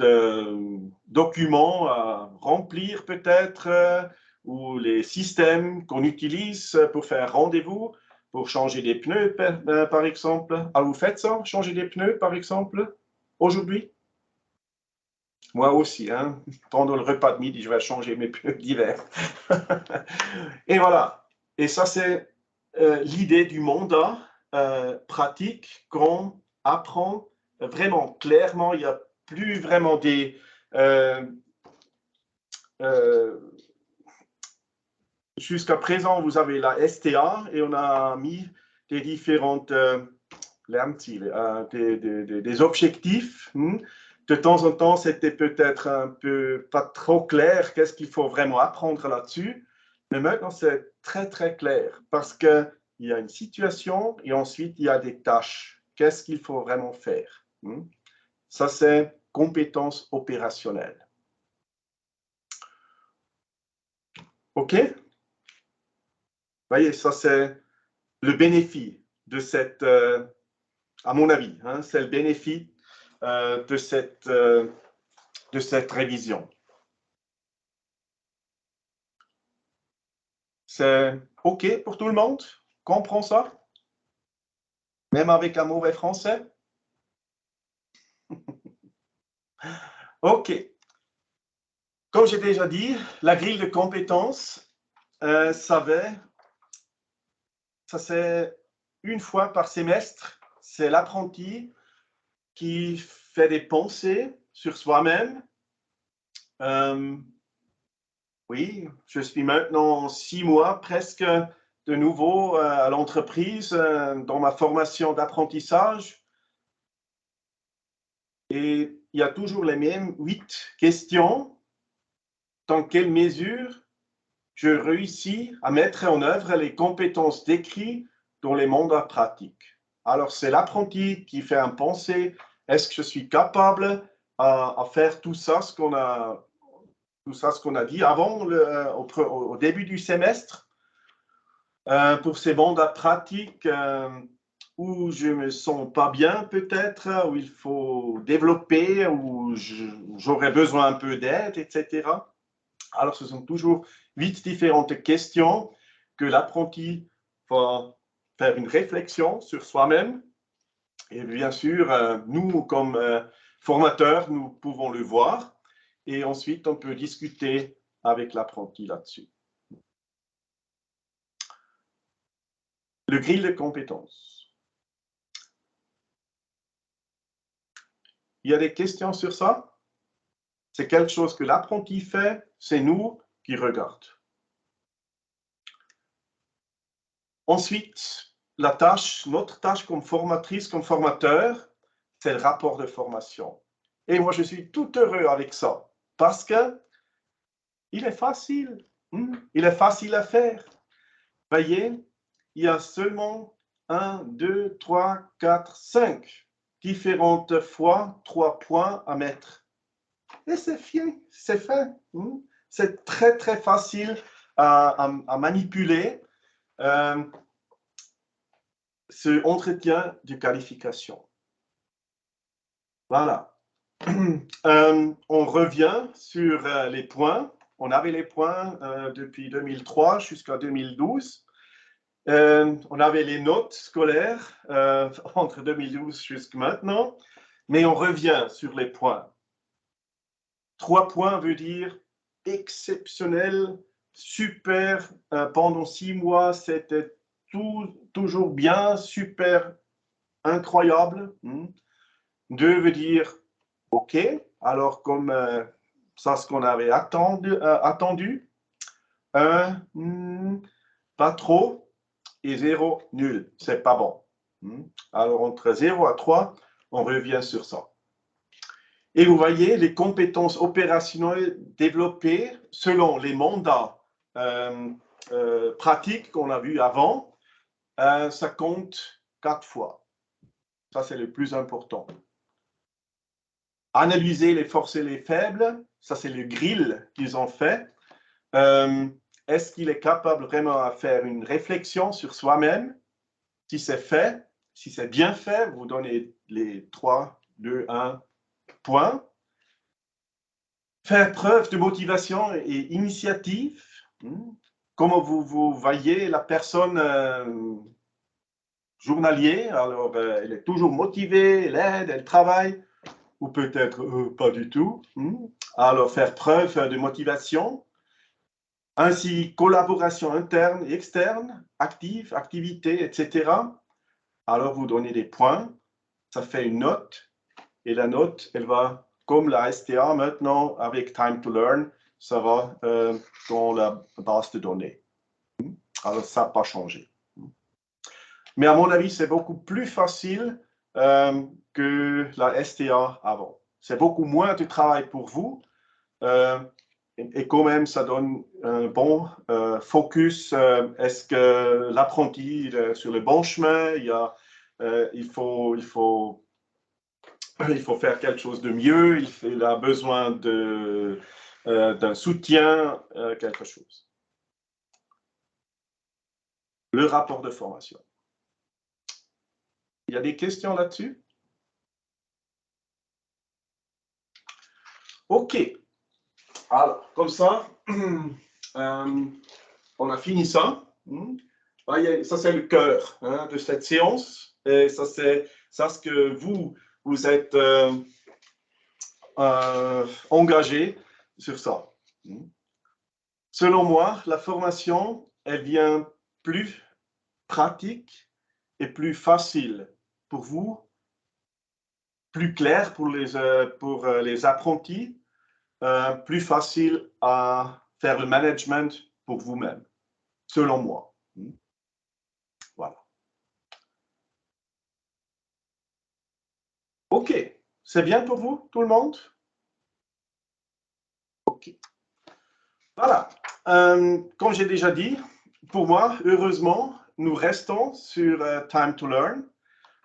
documents à remplir peut-être, ou les systèmes qu'on utilise pour faire un rendez-vous, pour changer des pneus par exemple. Ah, vous faites ça, changer des pneus par exemple, aujourd'hui? Moi aussi, hein. Pendant le repas de midi, je vais changer mes pneus d'hiver. Et voilà. Et ça, c'est l'idée du mandat pratique qu'on apprend vraiment clairement. Il n'y a plus vraiment des... jusqu'à présent, vous avez la STA et on a mis des différentes... des objectifs. De temps en temps, c'était peut-être un peu pas trop clair, qu'est-ce qu'il faut vraiment apprendre là-dessus. Mais maintenant, c'est très, très clair parce qu'il y a une situation et ensuite, il y a des tâches. Qu'est-ce qu'il faut vraiment faire? Ça, c'est compétences opérationnelles. OK? Vous voyez, ça, c'est le bénéfice de cette... à mon avis, hein, c'est le bénéfice de cette révision. C'est OK pour tout le monde? Comprend ça? Même avec un mauvais français? OK. Comme j'ai déjà dit, la grille de compétences, ça c'est une fois par semestre. C'est l'apprenti qui fait des pensées sur soi-même. Oui, je suis maintenant 6 mois presque de nouveau à l'entreprise dans ma formation d'apprentissage. Et il y a toujours les mêmes 8 questions. Dans quelle mesure je réussis à mettre en œuvre les compétences décrites dans les mandats pratiques? Alors, c'est l'apprenti qui fait un pensée. Est-ce que je suis capable à faire tout ça, ce qu'on a dit avant, au début du semestre, pour ces mandats pratiques où je ne me sens pas bien peut-être, où il faut développer, où j'aurais besoin un peu d'aide, etc. Alors, ce sont toujours 8 différentes questions que l'apprenti va faire une réflexion sur soi-même. Et bien sûr, nous, comme formateurs, nous pouvons le voir. Et ensuite, on peut discuter avec l'apprenti là-dessus. Le grille de compétences. Il y a des questions sur ça? C'est quelque chose que l'apprenti fait, c'est nous qui regardons. Ensuite, la tâche, notre tâche comme formatrice, comme formateur, c'est le rapport de formation. Et moi, je suis tout heureux avec ça, parce que il est facile. Il est facile à faire. Voyez, il y a seulement 1, 2, 3, 4, 5 différentes fois 3 points à mettre. Et c'est fait. C'est très, très facile à manipuler ce entretien de qualification. Voilà. On revient sur les points. On avait les points depuis 2003 jusqu'à 2012. On avait les notes scolaires entre 2012 jusqu'à maintenant, mais on revient sur les points. 3 points veut dire exceptionnel, super, pendant 6 mois, c'était toujours bien, super, incroyable. 2 veut dire OK, alors comme ça, ce qu'on avait attendu. 1, pas trop. Et 0, nul, c'est pas bon. Alors, entre 0 à 3, on revient sur ça. Et vous voyez, les compétences opérationnelles développées selon les mandats pratiques qu'on a vus avant, ça compte 4 fois. Ça, c'est le plus important. Analyser les forces et les faibles, ça, c'est le grill qu'ils ont fait. Est-ce qu'il est capable vraiment à faire une réflexion sur soi-même? Si c'est fait, si c'est bien fait, vous donnez les 3, 2, 1 points. Faire preuve de motivation et initiative. Comment vous voyez la personne journalier? Alors, elle est toujours motivée, elle aide, elle travaille, ou peut-être pas du tout. Alors, faire preuve de motivation. Ainsi, collaboration interne et externe, active, activité, etc. Alors, vous donnez des points, ça fait une note, et la note, elle va, comme la STA maintenant, avec Time to Learn, ça va dans la base de données. Alors, ça n'a pas changé. Mais à mon avis, c'est beaucoup plus facile que la STA avant. C'est beaucoup moins de travail pour vous. Et quand même, ça donne un bon focus. Est-ce que l'apprenti est sur le bon chemin? Il faut faire quelque chose de mieux. Il a besoin d'un soutien, quelque chose. Le rapport de formation. Il y a des questions là-dessus? OK. Alors, comme ça, on a fini ça. Ça, c'est le cœur de cette séance. Et ça, c'est ce que vous êtes engagé sur ça. Selon moi, la formation, elle vient plus pratique et plus facile pour vous, plus clair pour les apprentis, plus facile à faire le management pour vous-même, selon moi. Voilà. OK. C'est bien pour vous, tout le monde? OK. Voilà. Comme j'ai déjà dit, pour moi, heureusement, nous restons sur Time to Learn.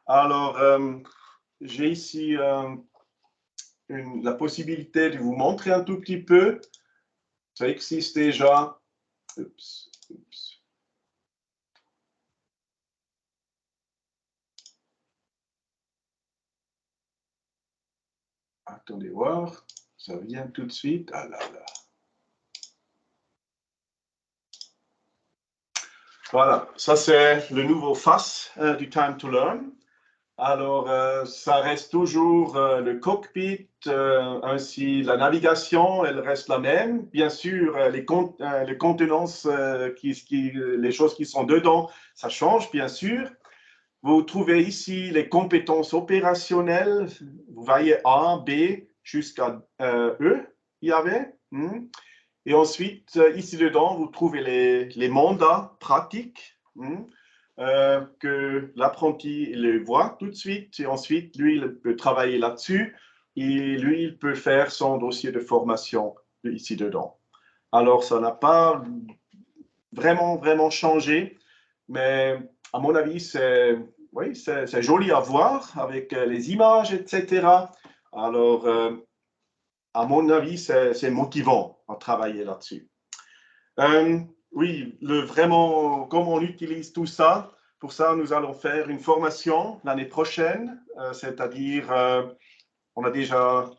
Alors, j'ai ici la possibilité de vous montrer un tout petit peu. Ça existe déjà. Oups. Attendez voir, ça vient tout de suite. Ah là là. Voilà, ça c'est le nouveau face du Time to Learn. Alors, ça reste toujours le cockpit, ainsi la navigation, elle reste la même. Bien sûr, les contenances, les choses qui sont dedans, ça change, bien sûr. Vous trouvez ici les compétences opérationnelles. Vous voyez A, B jusqu'à E, il y avait. Et ensuite, ici dedans, vous trouvez les mandats pratiques. Que l'apprenti le voit tout de suite et ensuite, lui, il peut travailler là-dessus et lui, il peut faire son dossier de formation ici dedans. Alors, ça n'a pas vraiment changé, mais à mon avis, c'est joli à voir avec les images, etc. Alors, à mon avis, c'est motivant à travailler là-dessus. Oui, vraiment, comment on utilise tout ça, pour ça, nous allons faire une formation l'année prochaine, c'est-à-dire, on a déjà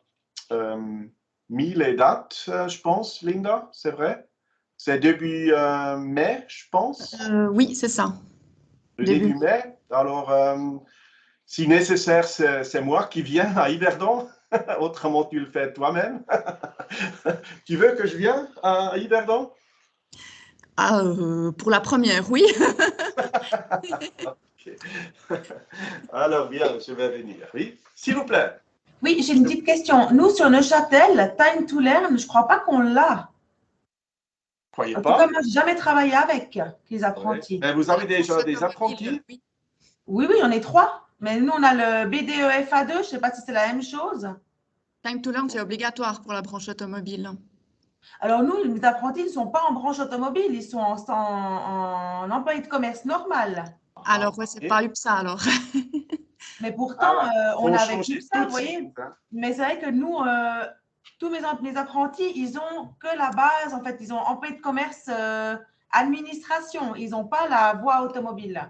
mis les dates, je pense, Linda, c'est vrai? C'est début mai, je pense. Oui, c'est ça. Le début mai. Alors, si nécessaire, c'est moi qui viens à Yverdon. Autrement, tu le fais toi-même. Tu veux que je vienne à Yverdon? Ah, pour la première, oui. Okay. Alors, bien, je vais venir. Oui, s'il vous plaît. Oui, j'ai une petite question. Nous, sur Neuchâtel, Time to Learn, je ne crois pas qu'on l'a. Croyez En pas. tout cas, moi, je n'ai jamais travaillé avec les apprentis. Ouais. Vous avez déjà des apprentis? Oui, on est 3. Mais nous, on a le BDEFA2. Je ne sais pas si c'est la même chose. Time to Learn, c'est obligatoire pour la branche automobile. Alors, nous, les apprentis ne sont pas en branche automobile. Ils sont en employé de commerce normal. Alors, ouais, c'est pas UPSA, alors. Mais pourtant, on a avec UPSA, vous voyez. Hein. Mais c'est vrai que nous, tous mes apprentis, ils ont que la base. En fait, ils ont employé de commerce administration. Ils n'ont pas la voie automobile.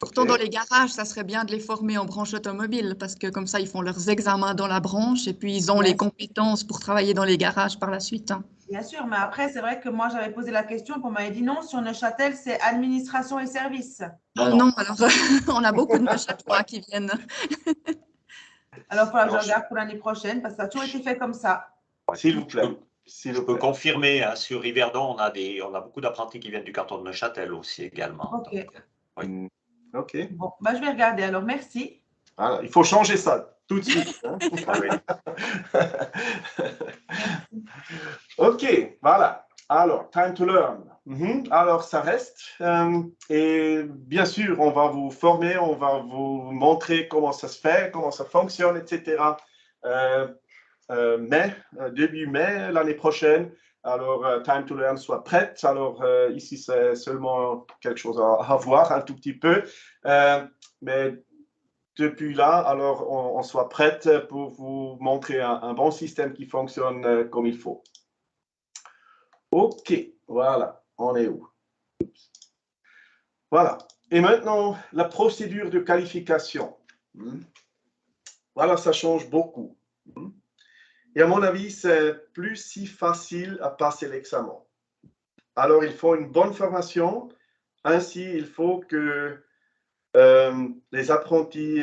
Pourtant, dans les garages, ça serait bien de les former en branche automobile parce que comme ça, ils font leurs examens dans la branche et puis ils ont les compétences pour travailler dans les garages par la suite. Bien sûr, mais après, c'est vrai que moi, j'avais posé la question, on m'avait dit non, sur Neuchâtel, c'est administration et services. Non, alors on a beaucoup de Neuchâtelois qui viennent. Alors, il faudra que je regarde pour l'année prochaine parce que ça a toujours été fait comme ça. S'il vous plaît. Je peux confirmer, hein, sur Yverdon, on a beaucoup d'apprentis qui viennent du canton de Neuchâtel aussi également. Ok. Donc, oui. Ok. Bon, je vais regarder alors. Merci. Voilà, il faut changer ça tout de suite. Hein. Ok, voilà. Alors, time to learn. Alors, ça reste. Et bien sûr, on va vous former, on va vous montrer comment ça se fait, comment ça fonctionne, etc. Début mai, l'année prochaine. Alors, Time to Learn soit prête. Alors, ici, c'est seulement quelque chose à voir un tout petit peu. Mais depuis là, alors, on soit prête pour vous montrer un bon système qui fonctionne comme il faut. OK, voilà. On est où? Voilà. Et maintenant, la procédure de qualification. Voilà, ça change beaucoup. Et à mon avis, c'est plus si facile à passer l'examen. Alors, il faut une bonne formation. Ainsi, il faut que les apprentis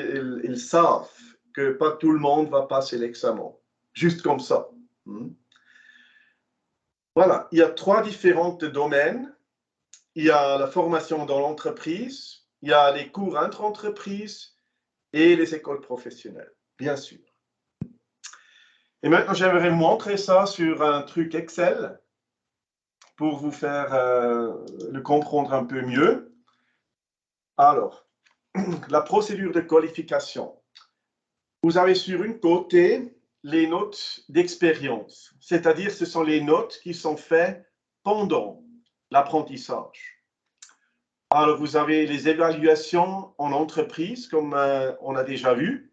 ils savent que pas tout le monde va passer l'examen. Juste comme ça. Voilà, il y a 3 différents domaines. Il y a la formation dans l'entreprise, il y a les cours intra-entreprises et les écoles professionnelles, bien sûr. Et maintenant, j'aimerais vous montrer ça sur un truc Excel pour vous faire le comprendre un peu mieux. Alors, la procédure de qualification. Vous avez sur une côté les notes d'expérience, c'est-à-dire ce sont les notes qui sont faites pendant l'apprentissage. Alors, vous avez les évaluations en entreprise, comme on a déjà vu.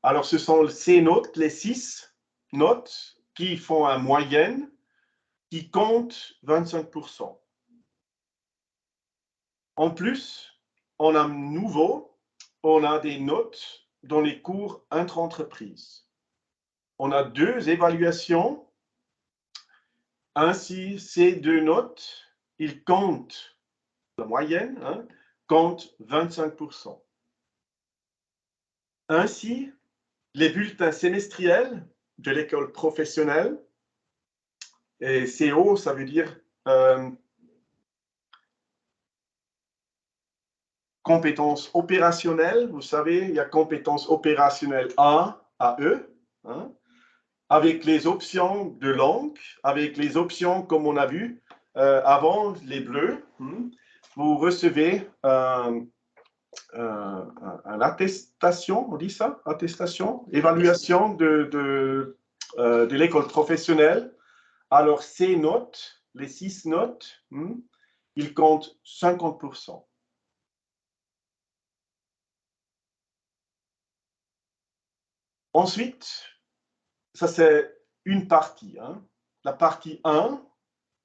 Alors, ce sont ces notes, les 6 notes qui font une moyenne qui compte 25%. En plus, on a des notes dans les cours intra-entreprise. On a 2 évaluations. Ainsi, ces 2 notes, ils comptent, la moyenne, compte 25%. Ainsi, les bulletins semestriels de l'école professionnelle, et CO, ça veut dire compétences opérationnelles. Vous savez, il y a compétences opérationnelles A à E, hein, avec les options de langue, avec les options, comme on a vu avant, les bleus. Vous recevez une attestation, on dit ça, attestation, évaluation de l'école professionnelle. Alors, ces notes, les 6 notes, ils comptent 50%. Ensuite, ça c'est une partie. La partie 1,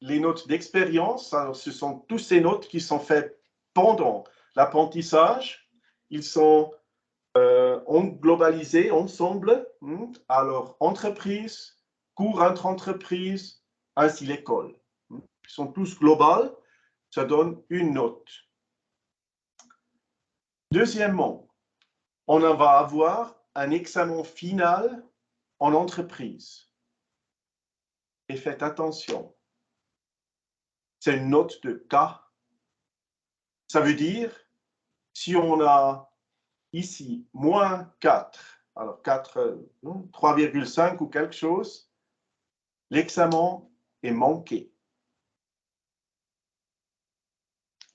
les notes d'expérience, ce sont toutes ces notes qui sont faites pendant l'apprentissage. Ils sont globalisés ensemble. Alors, entreprise, cours entre-entreprises, ainsi l'école. Ils sont tous globaux, ça donne une note. Deuxièmement, on va avoir un examen final en entreprise. Et faites attention, c'est une note de cas. Ça veut dire, si on a ici moins 4, alors 3,5 ou quelque chose, l'examen est manqué.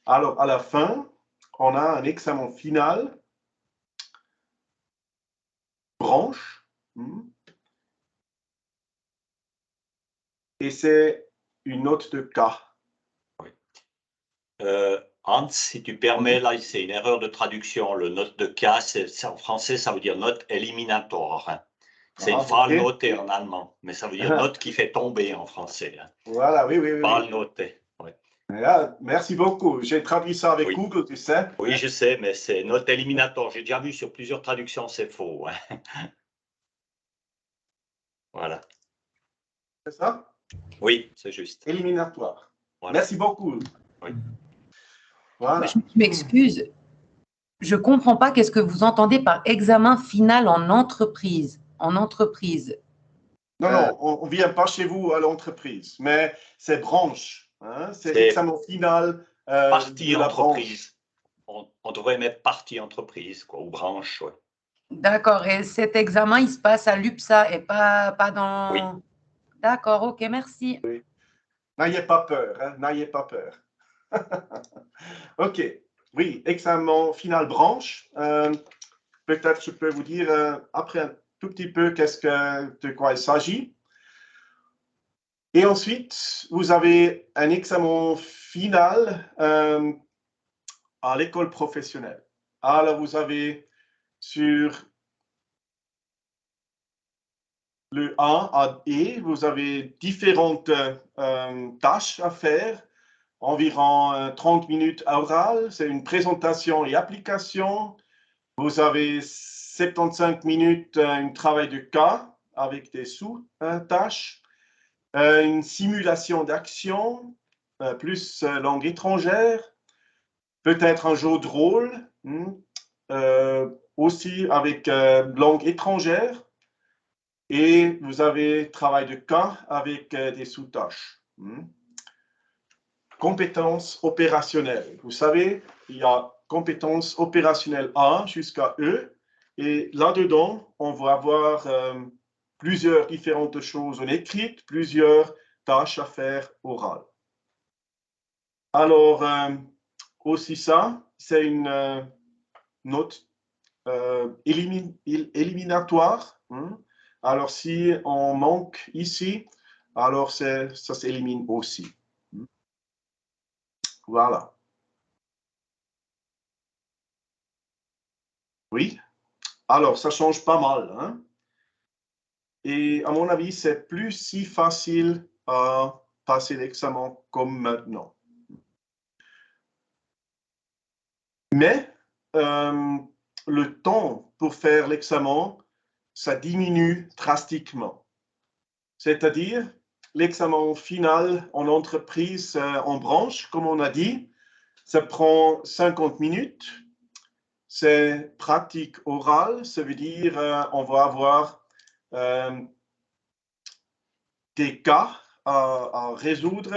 Alors, à la fin, on a un examen final, branche, et c'est une note de cas. Oui. Hans, si tu permets, là, c'est une erreur de traduction. Le note de cas, en français, ça veut dire note éliminatoire. C'est une Fallnote en allemand, mais ça veut dire note qui fait tomber en français. Voilà, oui. Fallnote. Oui. Merci beaucoup. J'ai traduit ça avec Google, tu sais. Oui, je sais, mais c'est note éliminatoire. J'ai déjà vu sur plusieurs traductions, c'est faux. Voilà. C'est ça? Oui, c'est juste. Éliminatoire. Voilà. Merci beaucoup. Oui. Voilà. Je m'excuse. Je ne comprends pas qu'est-ce que vous entendez par examen final en entreprise. En entreprise. Non, on ne vient pas chez vous à l'entreprise, mais c'est branche. C'est examen final. Partie entreprise. On devrait mettre partie entreprise, quoi, ou branche. Ouais. D'accord. Et cet examen, il se passe à l'UPSA et pas dans… Oui. D'accord, ok, merci. Oui. N'ayez pas peur, n'ayez pas peur. Ok, oui, examen final branche. Peut-être je peux vous dire après un tout petit peu de quoi il s'agit. Et ensuite, vous avez un examen final à l'école professionnelle. Alors, vous avez sur le A à E, vous avez différentes tâches à faire, environ 30 minutes orales, c'est une présentation et application. Vous avez 75 minutes, un travail de cas avec des sous-tâches, une simulation d'action, plus langue étrangère, peut-être un jeu de rôle, aussi avec langue étrangère. Et vous avez travail de cas avec des sous-tâches. Compétences opérationnelles. Vous savez, il y a compétences opérationnelles A jusqu'à E. Et là-dedans, on va avoir plusieurs différentes choses en écrit, plusieurs tâches à faire orales. Alors, aussi ça, c'est une note éliminatoire. Alors, si on manque ici, alors ça s'élimine aussi. Voilà. Oui. Alors, ça change pas mal. Et à mon avis, c'est plus si facile à passer l'examen comme maintenant. Mais le temps pour faire l'examen, ça diminue drastiquement. C'est-à-dire, l'examen final en entreprise, en branche, comme on a dit, ça prend 50 minutes. c'est pratique orale. Ça veut dire on va avoir des cas à résoudre.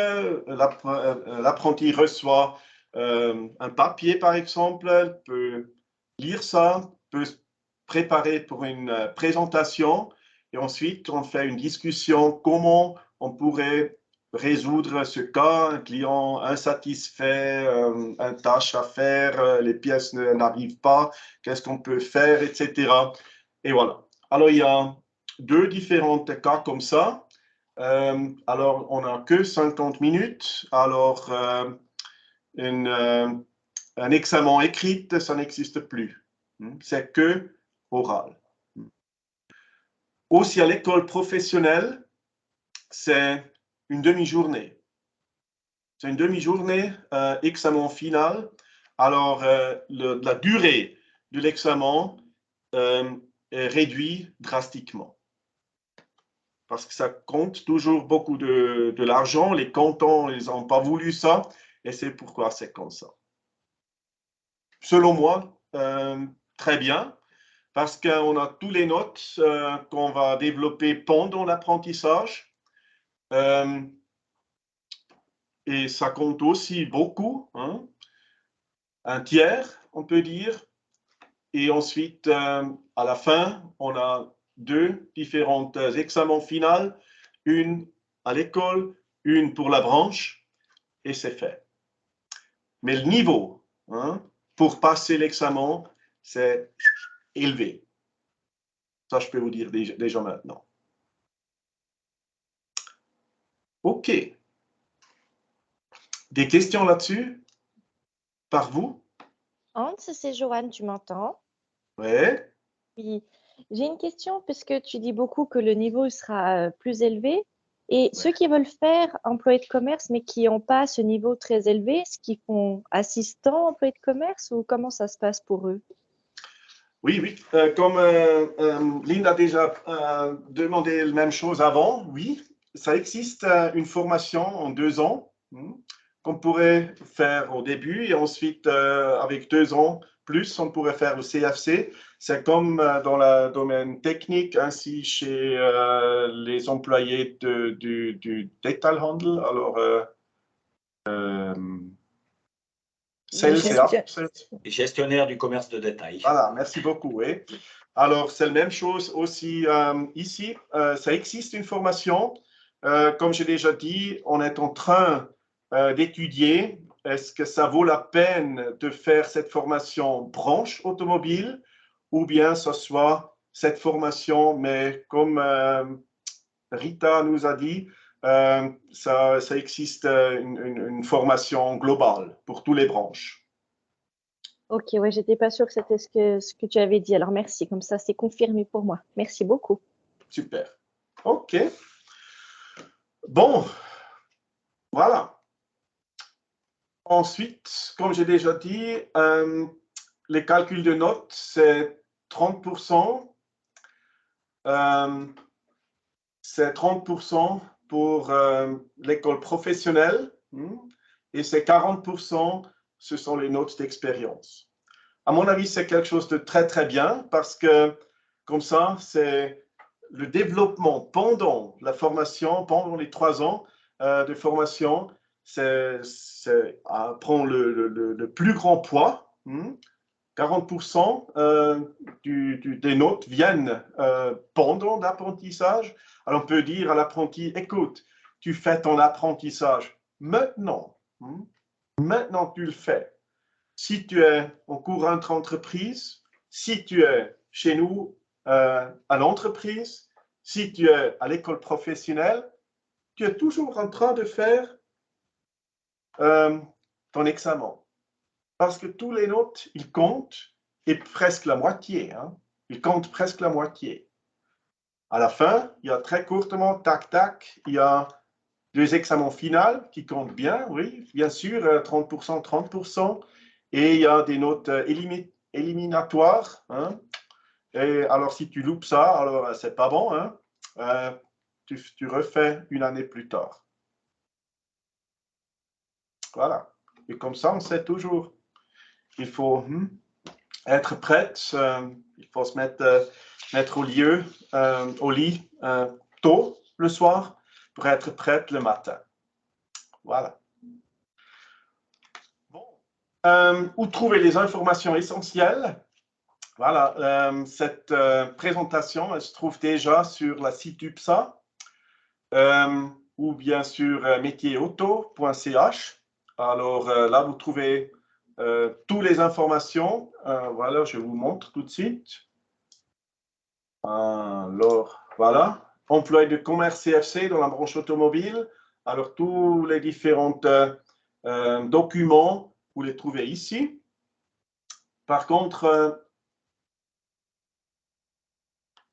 L'apprenti reçoit un papier, par exemple, peut lire ça, peut se préparer pour une présentation et ensuite on fait une discussion comment on pourrait résoudre ce cas, un client insatisfait, une tâche à faire, les pièces n'arrivent pas, qu'est-ce qu'on peut faire, etc. Et voilà. Alors, il y a 2 différents cas comme ça. Alors, on n'a que 50 minutes. Alors, un examen écrit, ça n'existe plus. C'est que oral. Aussi, à l'école professionnelle, c'est une demi-journée. C'est une demi-journée, examen final. Alors, la durée de l'examen est réduite drastiquement. Parce que ça compte toujours beaucoup de l'argent. Les cantons, ils n'ont pas voulu ça. Et c'est pourquoi c'est comme ça. Selon moi, très bien. Parce qu'on a tous les notes qu'on va développer pendant l'apprentissage. Et ça compte aussi beaucoup. Hein. Un tiers, on peut dire. Et ensuite, à la fin, on a 2 différents examens finaux, une à l'école, une pour la branche, et c'est fait. Mais le niveau pour passer l'examen, c'est élevé. Ça, je peux vous dire déjà maintenant. OK. Des questions là-dessus? Par vous? Hans, c'est Joanne, tu m'entends? Oui. Oui. J'ai une question puisque tu dis beaucoup que le niveau sera plus élevé. Et ceux qui veulent faire employé de commerce mais qui n'ont pas ce niveau très élevé, est-ce qu'ils font assistant employé de commerce ou comment ça se passe pour eux? Oui, oui. Comme Lynn a déjà demandé la même chose avant, oui, ça existe une formation en 2 ans qu'on pourrait faire au début et ensuite, avec 2 ans plus, on pourrait faire le CFC. C'est comme dans le domaine technique, ainsi chez les employés du Detailhandel. Alors, les gestionnaires du commerce de détail. Voilà, merci beaucoup. Oui. Alors, c'est la même chose aussi ici. Ça existe une formation. Comme j'ai déjà dit, on est en train d'étudier est-ce que ça vaut la peine de faire cette formation branche automobile ou bien ce soit cette formation, mais comme Rita nous a dit, ça existe une formation globale pour toutes les branches. Ok, ouais, j'étais pas sûre que c'était ce que tu avais dit. Alors merci, comme ça c'est confirmé pour moi. Merci beaucoup. Super. Ok. Bon, voilà. Ensuite, comme j'ai déjà dit, les calculs de notes, c'est 30%. C'est 30% pour l'école professionnelle et c'est 40%, ce sont les notes d'expérience. À mon avis, c'est quelque chose de très, très bien parce que comme ça, c'est le développement pendant la formation, pendant les 3 ans de formation, prend le plus grand poids. 40% des notes viennent pendant l'apprentissage. Alors, on peut dire à l'apprenti, écoute, tu fais ton apprentissage maintenant. Maintenant, tu le fais. Si tu es en cours entre-entreprise, si tu es chez nous à l'entreprise, si tu es à l'école professionnelle, tu es toujours en train de faire ton examen. Parce que tous les notes, ils comptent, et presque la moitié. Ils comptent presque la moitié. À la fin, il y a très courtement, tac, tac, il y a 2 examens finaux qui comptent bien, oui, bien sûr, 30%, 30%. Et il y a des notes éliminatoires. Et alors, si tu loupes ça, alors c'est pas bon. Tu refais une année plus tard. Voilà. Et comme ça, on sait toujours. Il faut être prête. Il faut se mettre au lit tôt le soir pour être prête le matin. Voilà. Bon. Où trouver les informations essentielles? Voilà, cette présentation, elle se trouve déjà sur la site UPSA ou bien sur métiersauto.ch. Alors là, vous trouvez toutes les informations. Voilà, je vous montre tout de suite. Alors, voilà, employé de commerce CFC dans la branche automobile. Alors, tous les différents documents, vous les trouvez ici. Par contre,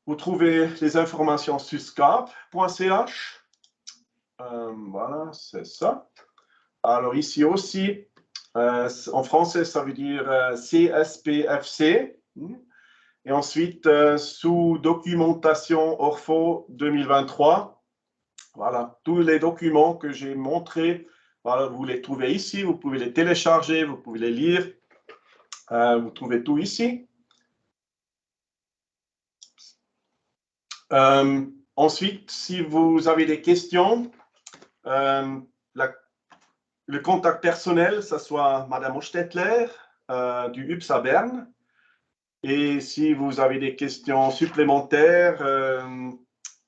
vous trouvez les informations sur scape.ch. Voilà, c'est ça. Alors, ici aussi, en français, ça veut dire CSPFC. Et ensuite, sous documentation Orfo 2023, voilà, tous les documents que j'ai montrés, voilà, vous les trouvez ici. Vous pouvez les télécharger, vous pouvez les lire. Vous trouvez tout ici. Ensuite, si vous avez des questions, le contact personnel, ce soit Madame Ostetler du UPSA Berne. Et si vous avez des questions supplémentaires,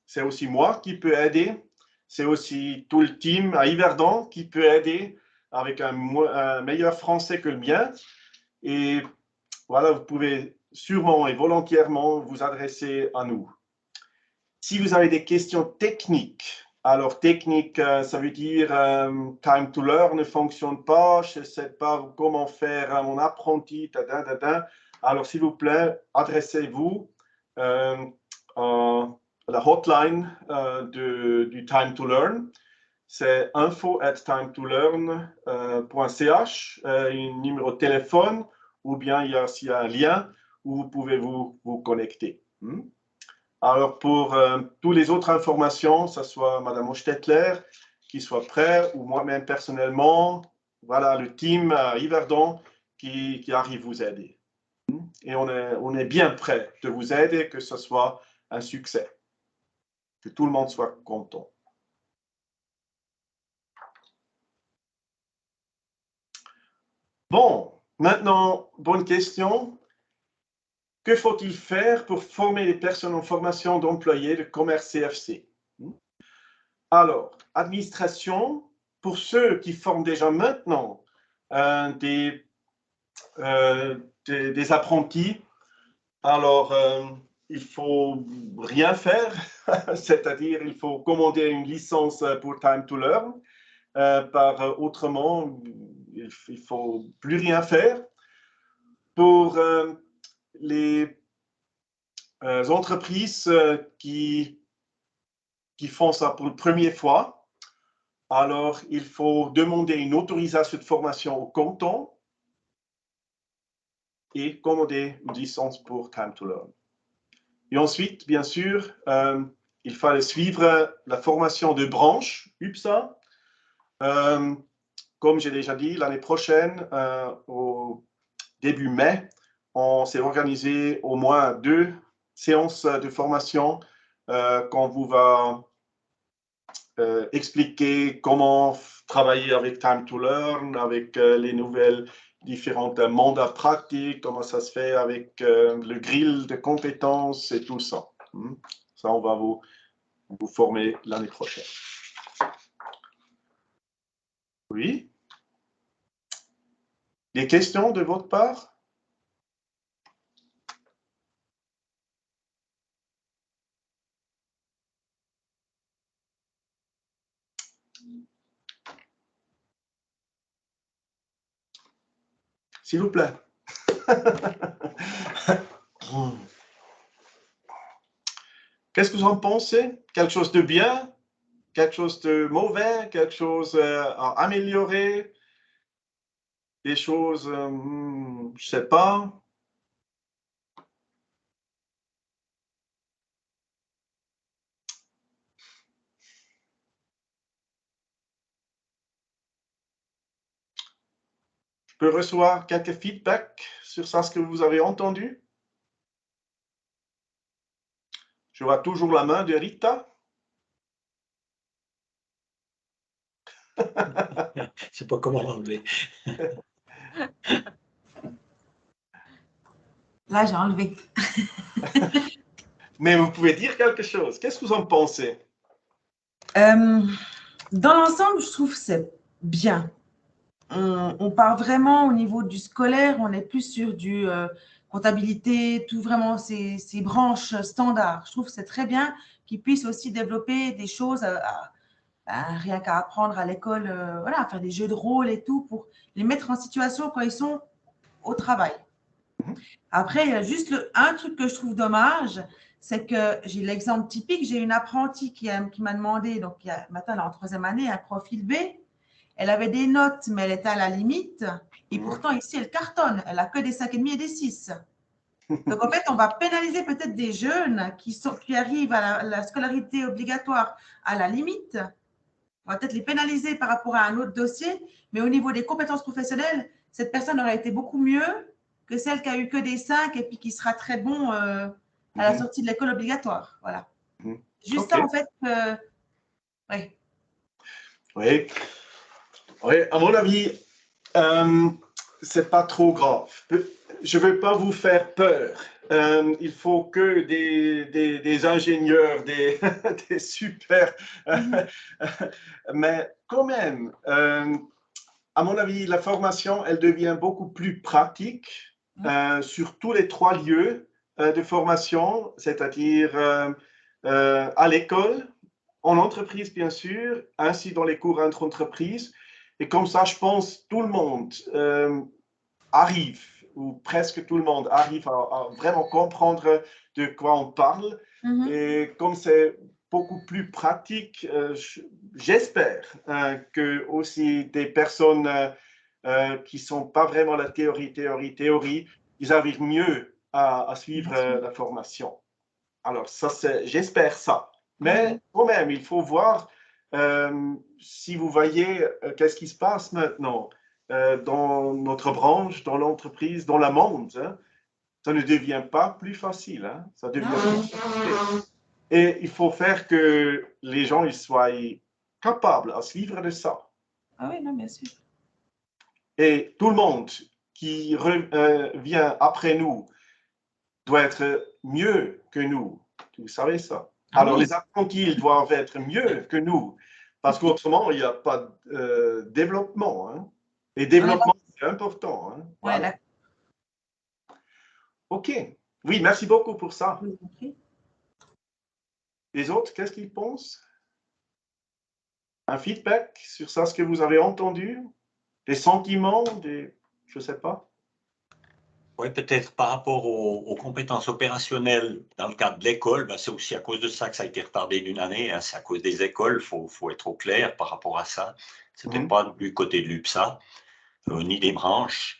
c'est aussi moi qui peux aider. C'est aussi tout le team à Yverdon qui peut aider avec un meilleur français que le mien. Et voilà, vous pouvez sûrement et volontairement vous adresser à nous. Si vous avez des questions techniques, alors technique, ça veut dire time to learn ne fonctionne pas, je ne sais pas comment faire mon apprenti, alors s'il vous plaît, adressez-vous à la hotline du time to learn. C'est info@timetolearn.ch, un numéro de téléphone, ou bien il y a aussi un lien où vous pouvez vous connecter. Alors, pour toutes les autres informations, que ce soit Madame Ostetler qui soit prêt ou moi-même personnellement, voilà le team à Yverdon qui arrive vous aider. Et on est bien prêt de vous aider, que ce soit un succès, que tout le monde soit content. Bon, maintenant, bonne question. Que faut-il faire pour former les personnes en formation d'employés de commerce CFC? Alors, administration, pour ceux qui forment déjà maintenant des apprentis, alors il faut rien faire, c'est-à-dire il faut commander une licence pour Time to Learn. Autrement, il ne faut plus rien faire. Pour les entreprises qui font ça pour la première fois, alors il faut demander une autorisation de formation au canton et commander une licence pour Time to Learn. Et ensuite, bien sûr, il fallait suivre la formation de branche UPSA. Comme j'ai déjà dit, l'année prochaine, au début mai, on s'est organisé au moins 2 séances de formation qu'on vous va expliquer comment travailler avec Time to Learn, avec les nouvelles différentes mandats pratiques, comment ça se fait avec le grill de compétences et tout ça. Ça, on va vous former l'année prochaine. Oui? Des questions de votre part? S'il vous plaît. Qu'est-ce que vous en pensez? Quelque chose de bien? Quelque chose de mauvais? Quelque chose à améliorer? Des choses, je ne sais pas. Je peux recevoir quelques feedbacks sur ça, ce que vous avez entendu? Je vois toujours la main de Rita. Je ne sais pas comment l'enlever. Là, j'ai enlevé. Mais vous pouvez dire quelque chose. Qu'est-ce que vous en pensez? Dans l'ensemble, je trouve que c'est bien. On part vraiment au niveau du scolaire, on est plus sur du comptabilité, tout vraiment ces branches standards. Je trouve que c'est très bien qu'ils puissent aussi développer des choses rien qu'à apprendre à l'école, voilà, faire des jeux de rôle et tout pour les mettre en situation quand ils sont au travail. Après, il y a juste un truc que je trouve dommage, c'est que j'ai l'exemple typique, j'ai une apprentie qui m'a demandé, donc maintenant elle est en 3e année, un profil B. Elle avait des notes, mais elle était à la limite. Et pourtant, ici, elle cartonne. Elle n'a que des 5,5 et des 6. Donc, en fait, on va pénaliser peut-être des jeunes qui arrivent à la scolarité obligatoire à la limite. On va peut-être les pénaliser par rapport à un autre dossier. Mais au niveau des compétences professionnelles, cette personne aurait été beaucoup mieux que celle qui a eu que des 5 et puis qui sera très bon à la sortie de l'école obligatoire. Voilà. Juste ça, en fait. Ouais. Oui. Oui, à mon avis, c'est pas trop grave. Je ne veux pas vous faire peur. Il faut que des ingénieurs, des super. Mais quand même, à mon avis, la formation, elle devient beaucoup plus pratique sur tous les 3 lieux de formation, c'est-à-dire à l'école, en entreprise, bien sûr, ainsi dans les cours entre-entreprises. Et comme ça, je pense tout le monde arrive, ou presque tout le monde arrive à vraiment comprendre de quoi on parle. Et comme c'est beaucoup plus pratique, j'espère que aussi des personnes qui ne sont pas vraiment la théorie, ils arrivent mieux à suivre la formation. Alors, ça, j'espère ça. Mais quand même, il faut voir si vous voyez qu'est-ce qui se passe maintenant dans notre branche, dans l'entreprise, dans le monde. Hein. Ça ne devient pas plus facile. Hein. Ça devient plus compliqué. Et il faut faire que les gens ils soient capables à suivre de ça. Ah oui, non, bien sûr. Et tout le monde qui vient après nous doit être mieux que nous. Vous savez ça. Alors, les apprentis, ils doivent être mieux que nous, parce qu'autrement, il n'y a pas de développement. Hein. Et développement, c'est important. Hein. Voilà. OK. Oui, merci beaucoup pour ça. Les autres, qu'est-ce qu'ils pensent? Un feedback sur ça, ce que vous avez entendu? Des sentiments, je ne sais pas. Oui, peut-être par rapport aux compétences opérationnelles dans le cadre de l'école, ben c'est aussi à cause de ça que ça a été retardé d'1 année. Hein. C'est à cause des écoles, faut être au clair par rapport à ça. Ce n'était pas du côté de l'UPSA, ni des branches.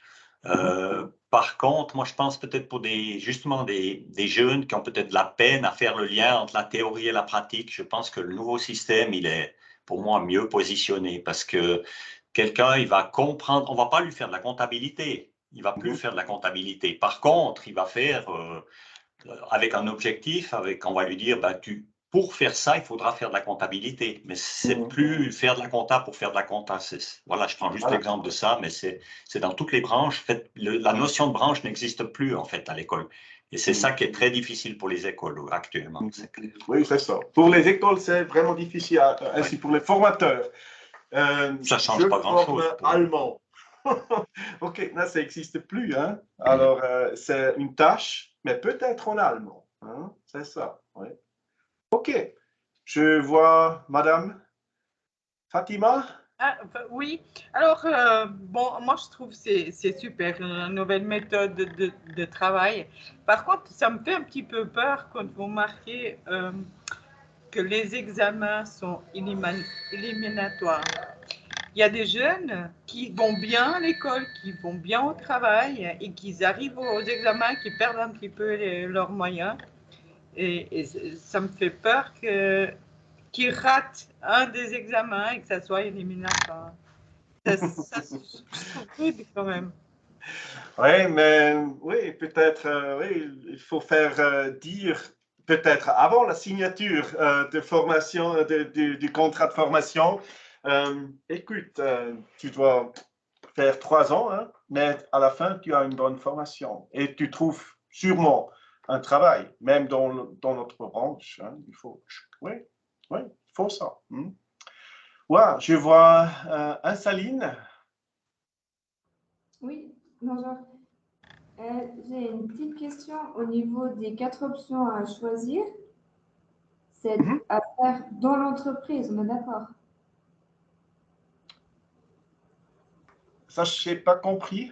Par contre, moi, je pense peut-être pour justement des jeunes qui ont peut-être de la peine à faire le lien entre la théorie et la pratique, je pense que le nouveau système, il est pour moi mieux positionné parce que quelqu'un, il va comprendre, on ne va pas lui faire de la comptabilité. Il ne va plus faire de la comptabilité. Par contre, il va faire avec un objectif, on va lui dire, ben, pour faire ça, il faudra faire de la comptabilité. Mais c'est plus faire de la compta pour faire de la compta. Voilà, je prends juste l'exemple de ça, mais c'est dans toutes les branches. En fait, la notion de branche n'existe plus en fait à l'école. Et c'est ça qui est très difficile pour les écoles actuellement. Oui, c'est ça. Pour les écoles, c'est vraiment difficile, ainsi pour les formateurs. Ça ne change pas grand-chose. Allemand. OK, là, ça n'existe plus. Hein? Alors, c'est une tâche, mais peut-être en allemand. Hein? C'est ça. Ouais. OK. Je vois Madame Fatima. Oui. Alors, bon, moi, je trouve que c'est super, une nouvelle méthode de travail. Par contre, ça me fait un petit peu peur quand vous marquez que les examens sont éliminatoires. Il y a des jeunes qui vont bien à l'école, qui vont bien au travail et qui arrivent aux examens, qui perdent un petit peu leurs moyens. Et ça me fait peur qu'ils ratent un des examens et que ça soit éliminatoire. Ça, je trouve rude quand même. Oui, mais oui, peut-être, oui, il faut faire dire, peut-être avant la signature de formation, du contrat de formation, écoute, tu dois faire 3 ans, hein, mais à la fin, tu as une bonne formation et tu trouves sûrement un travail, même dans notre branche. Hein, il faut, oui, oui, il faut ça. Ouais, je vois Saline. Oui, bonjour. J'ai une petite question au niveau des 4 options à choisir. C'est à faire dans l'entreprise, on est d'accord? Ça, je n'ai pas compris.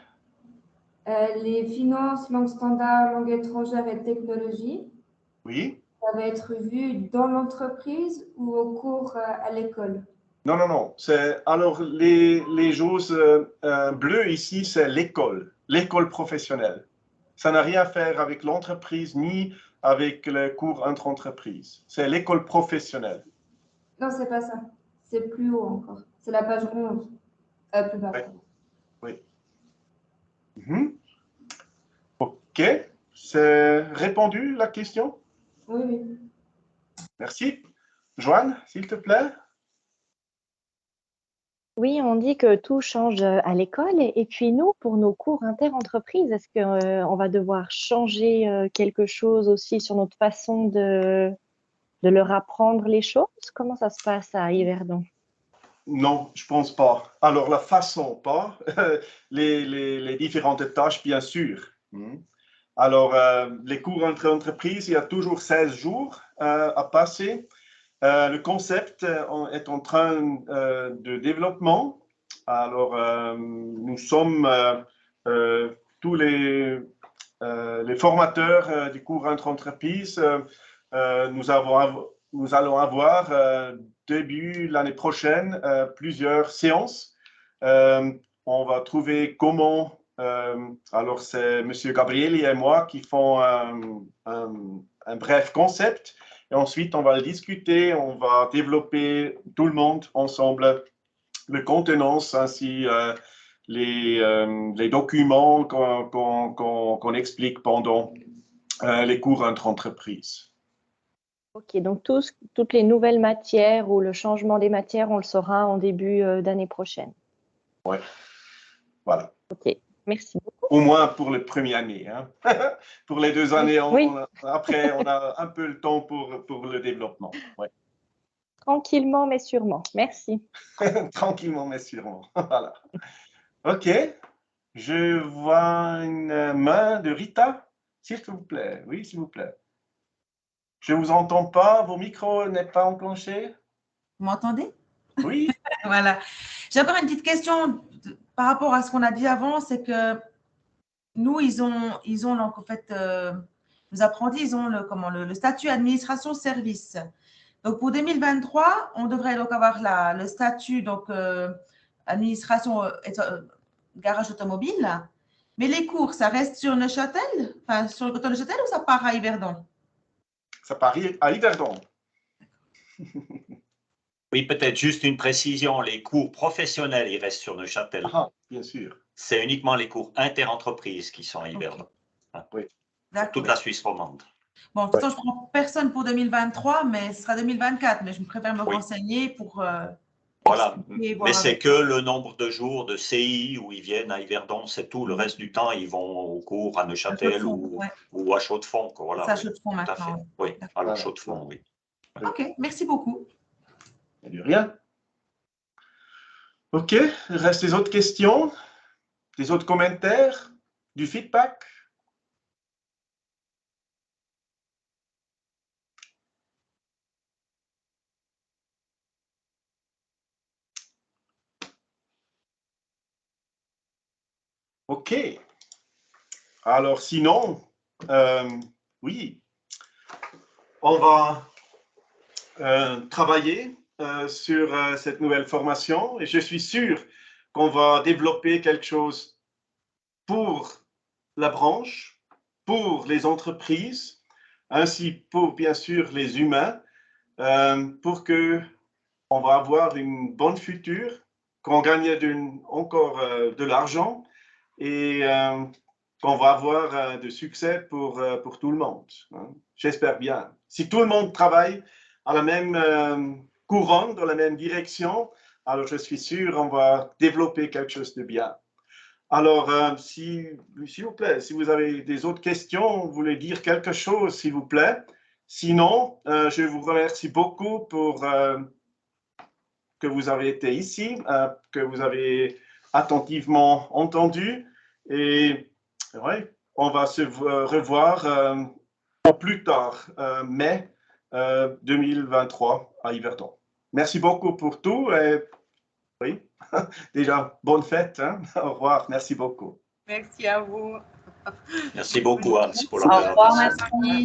Les finances, langue standard, langue étrangère et technologie. Oui. Ça va être vu dans l'entreprise ou au cours à l'école? Non, non, non. Alors, les choses bleues ici, c'est l'école professionnelle. Ça n'a rien à faire avec l'entreprise ni avec le cours entre-entreprises. C'est l'école professionnelle. Non, c'est pas ça. C'est plus haut encore. C'est la page 11. Plus bas. Oui. OK. C'est répondu la question? Oui, oui. Merci. Joanne, s'il te plaît. Oui, on dit que tout change à l'école et puis nous, pour nos cours inter-entreprises, est-ce qu'on va devoir changer quelque chose aussi sur notre façon de leur apprendre les choses? Comment ça se passe à Yverdon? Non, je pense pas. Alors, la façon, pas. les différentes tâches, bien sûr. Alors, les cours entre entreprises, il y a toujours 16 jours à passer. Le concept est en train de développement. Alors, nous sommes tous les formateurs du cours entre entreprises. Nous allons avoir début l'année prochaine plusieurs séances. On va trouver comment. Alors, c'est M. Gabriel et moi qui font un bref concept. Et ensuite, on va le discuter, on va développer tout le monde ensemble le contenance ainsi les documents qu'on explique pendant les cours entre entreprises. Ok, donc toutes les nouvelles matières ou le changement des matières, on le saura en début d'année prochaine. Oui, voilà. Ok, merci beaucoup. Au moins pour les premières années. Hein. Pour les 2 années, oui. Après, on a un peu le temps pour le développement. Ouais. Tranquillement, mais sûrement. Merci. Tranquillement, mais sûrement. Voilà. OK. Je vois une main de Rita, s'il vous plaît. Oui, s'il vous plaît. Je ne vous entends pas. Vos micros n'est pas enclenché. Vous m'entendez? Oui. Voilà. J'ai encore une petite question par rapport à ce qu'on a dit avant, c'est que nous, ils ont donc, en fait, les apprentis, ils ont le statut administration-service. Donc, pour 2023, on devrait donc avoir le statut donc, administration garage automobile. Mais les cours, ça reste sur Neuchâtel, enfin sur le canton de Neuchâtel ou ça part à Yverdon? Ça part à Yverdon. Oui, peut-être juste une précision. Les cours professionnels, ils restent sur Neuchâtel. Ah, bien sûr. C'est uniquement les cours inter-entreprises qui sont à Yverdon. Okay. Oui. Toute la Suisse romande. Bon, de toute façon, je ne prends personne pour 2023, mais ce sera 2024. Mais je préfère me renseigner pour. Voilà, mais c'est que le nombre de jours de CI où ils viennent à Yverdon, c'est tout. Le reste du temps, ils vont au cours à Neuchâtel ou à Chaux-de-Fonds. Voilà, c'est à Chaux-de-Fonds maintenant. Oui, à la Chaux-de-Fonds, oui. OK, merci beaucoup. Il n'y a rien. OK, il reste des autres questions, des autres commentaires, du feedback? OK. Alors, sinon, oui, on va travailler sur cette nouvelle formation et je suis sûr qu'on va développer quelque chose pour la branche, pour les entreprises, ainsi pour, bien sûr, les humains, pour qu'on va avoir une bonne future, qu'on gagne encore de l'argent et qu'on va avoir du succès pour tout le monde. Hein. J'espère bien. Si tout le monde travaille à la même courant, dans la même direction, alors je suis sûr qu'on va développer quelque chose de bien. Alors, s'il vous plaît, si vous avez des autres questions, vous voulez dire quelque chose, s'il vous plaît. Sinon, je vous remercie beaucoup pour que vous avez été ici, que vous avez attentivement entendu. Et ouais, on va se revoir plus tard, mai 2023 à Yverdon. Merci beaucoup pour tout. Et oui, déjà, bonne fête. Hein? Au revoir. Merci beaucoup. Merci à vous. Merci beaucoup, Hans, pour la Au revoir, présentation. merci.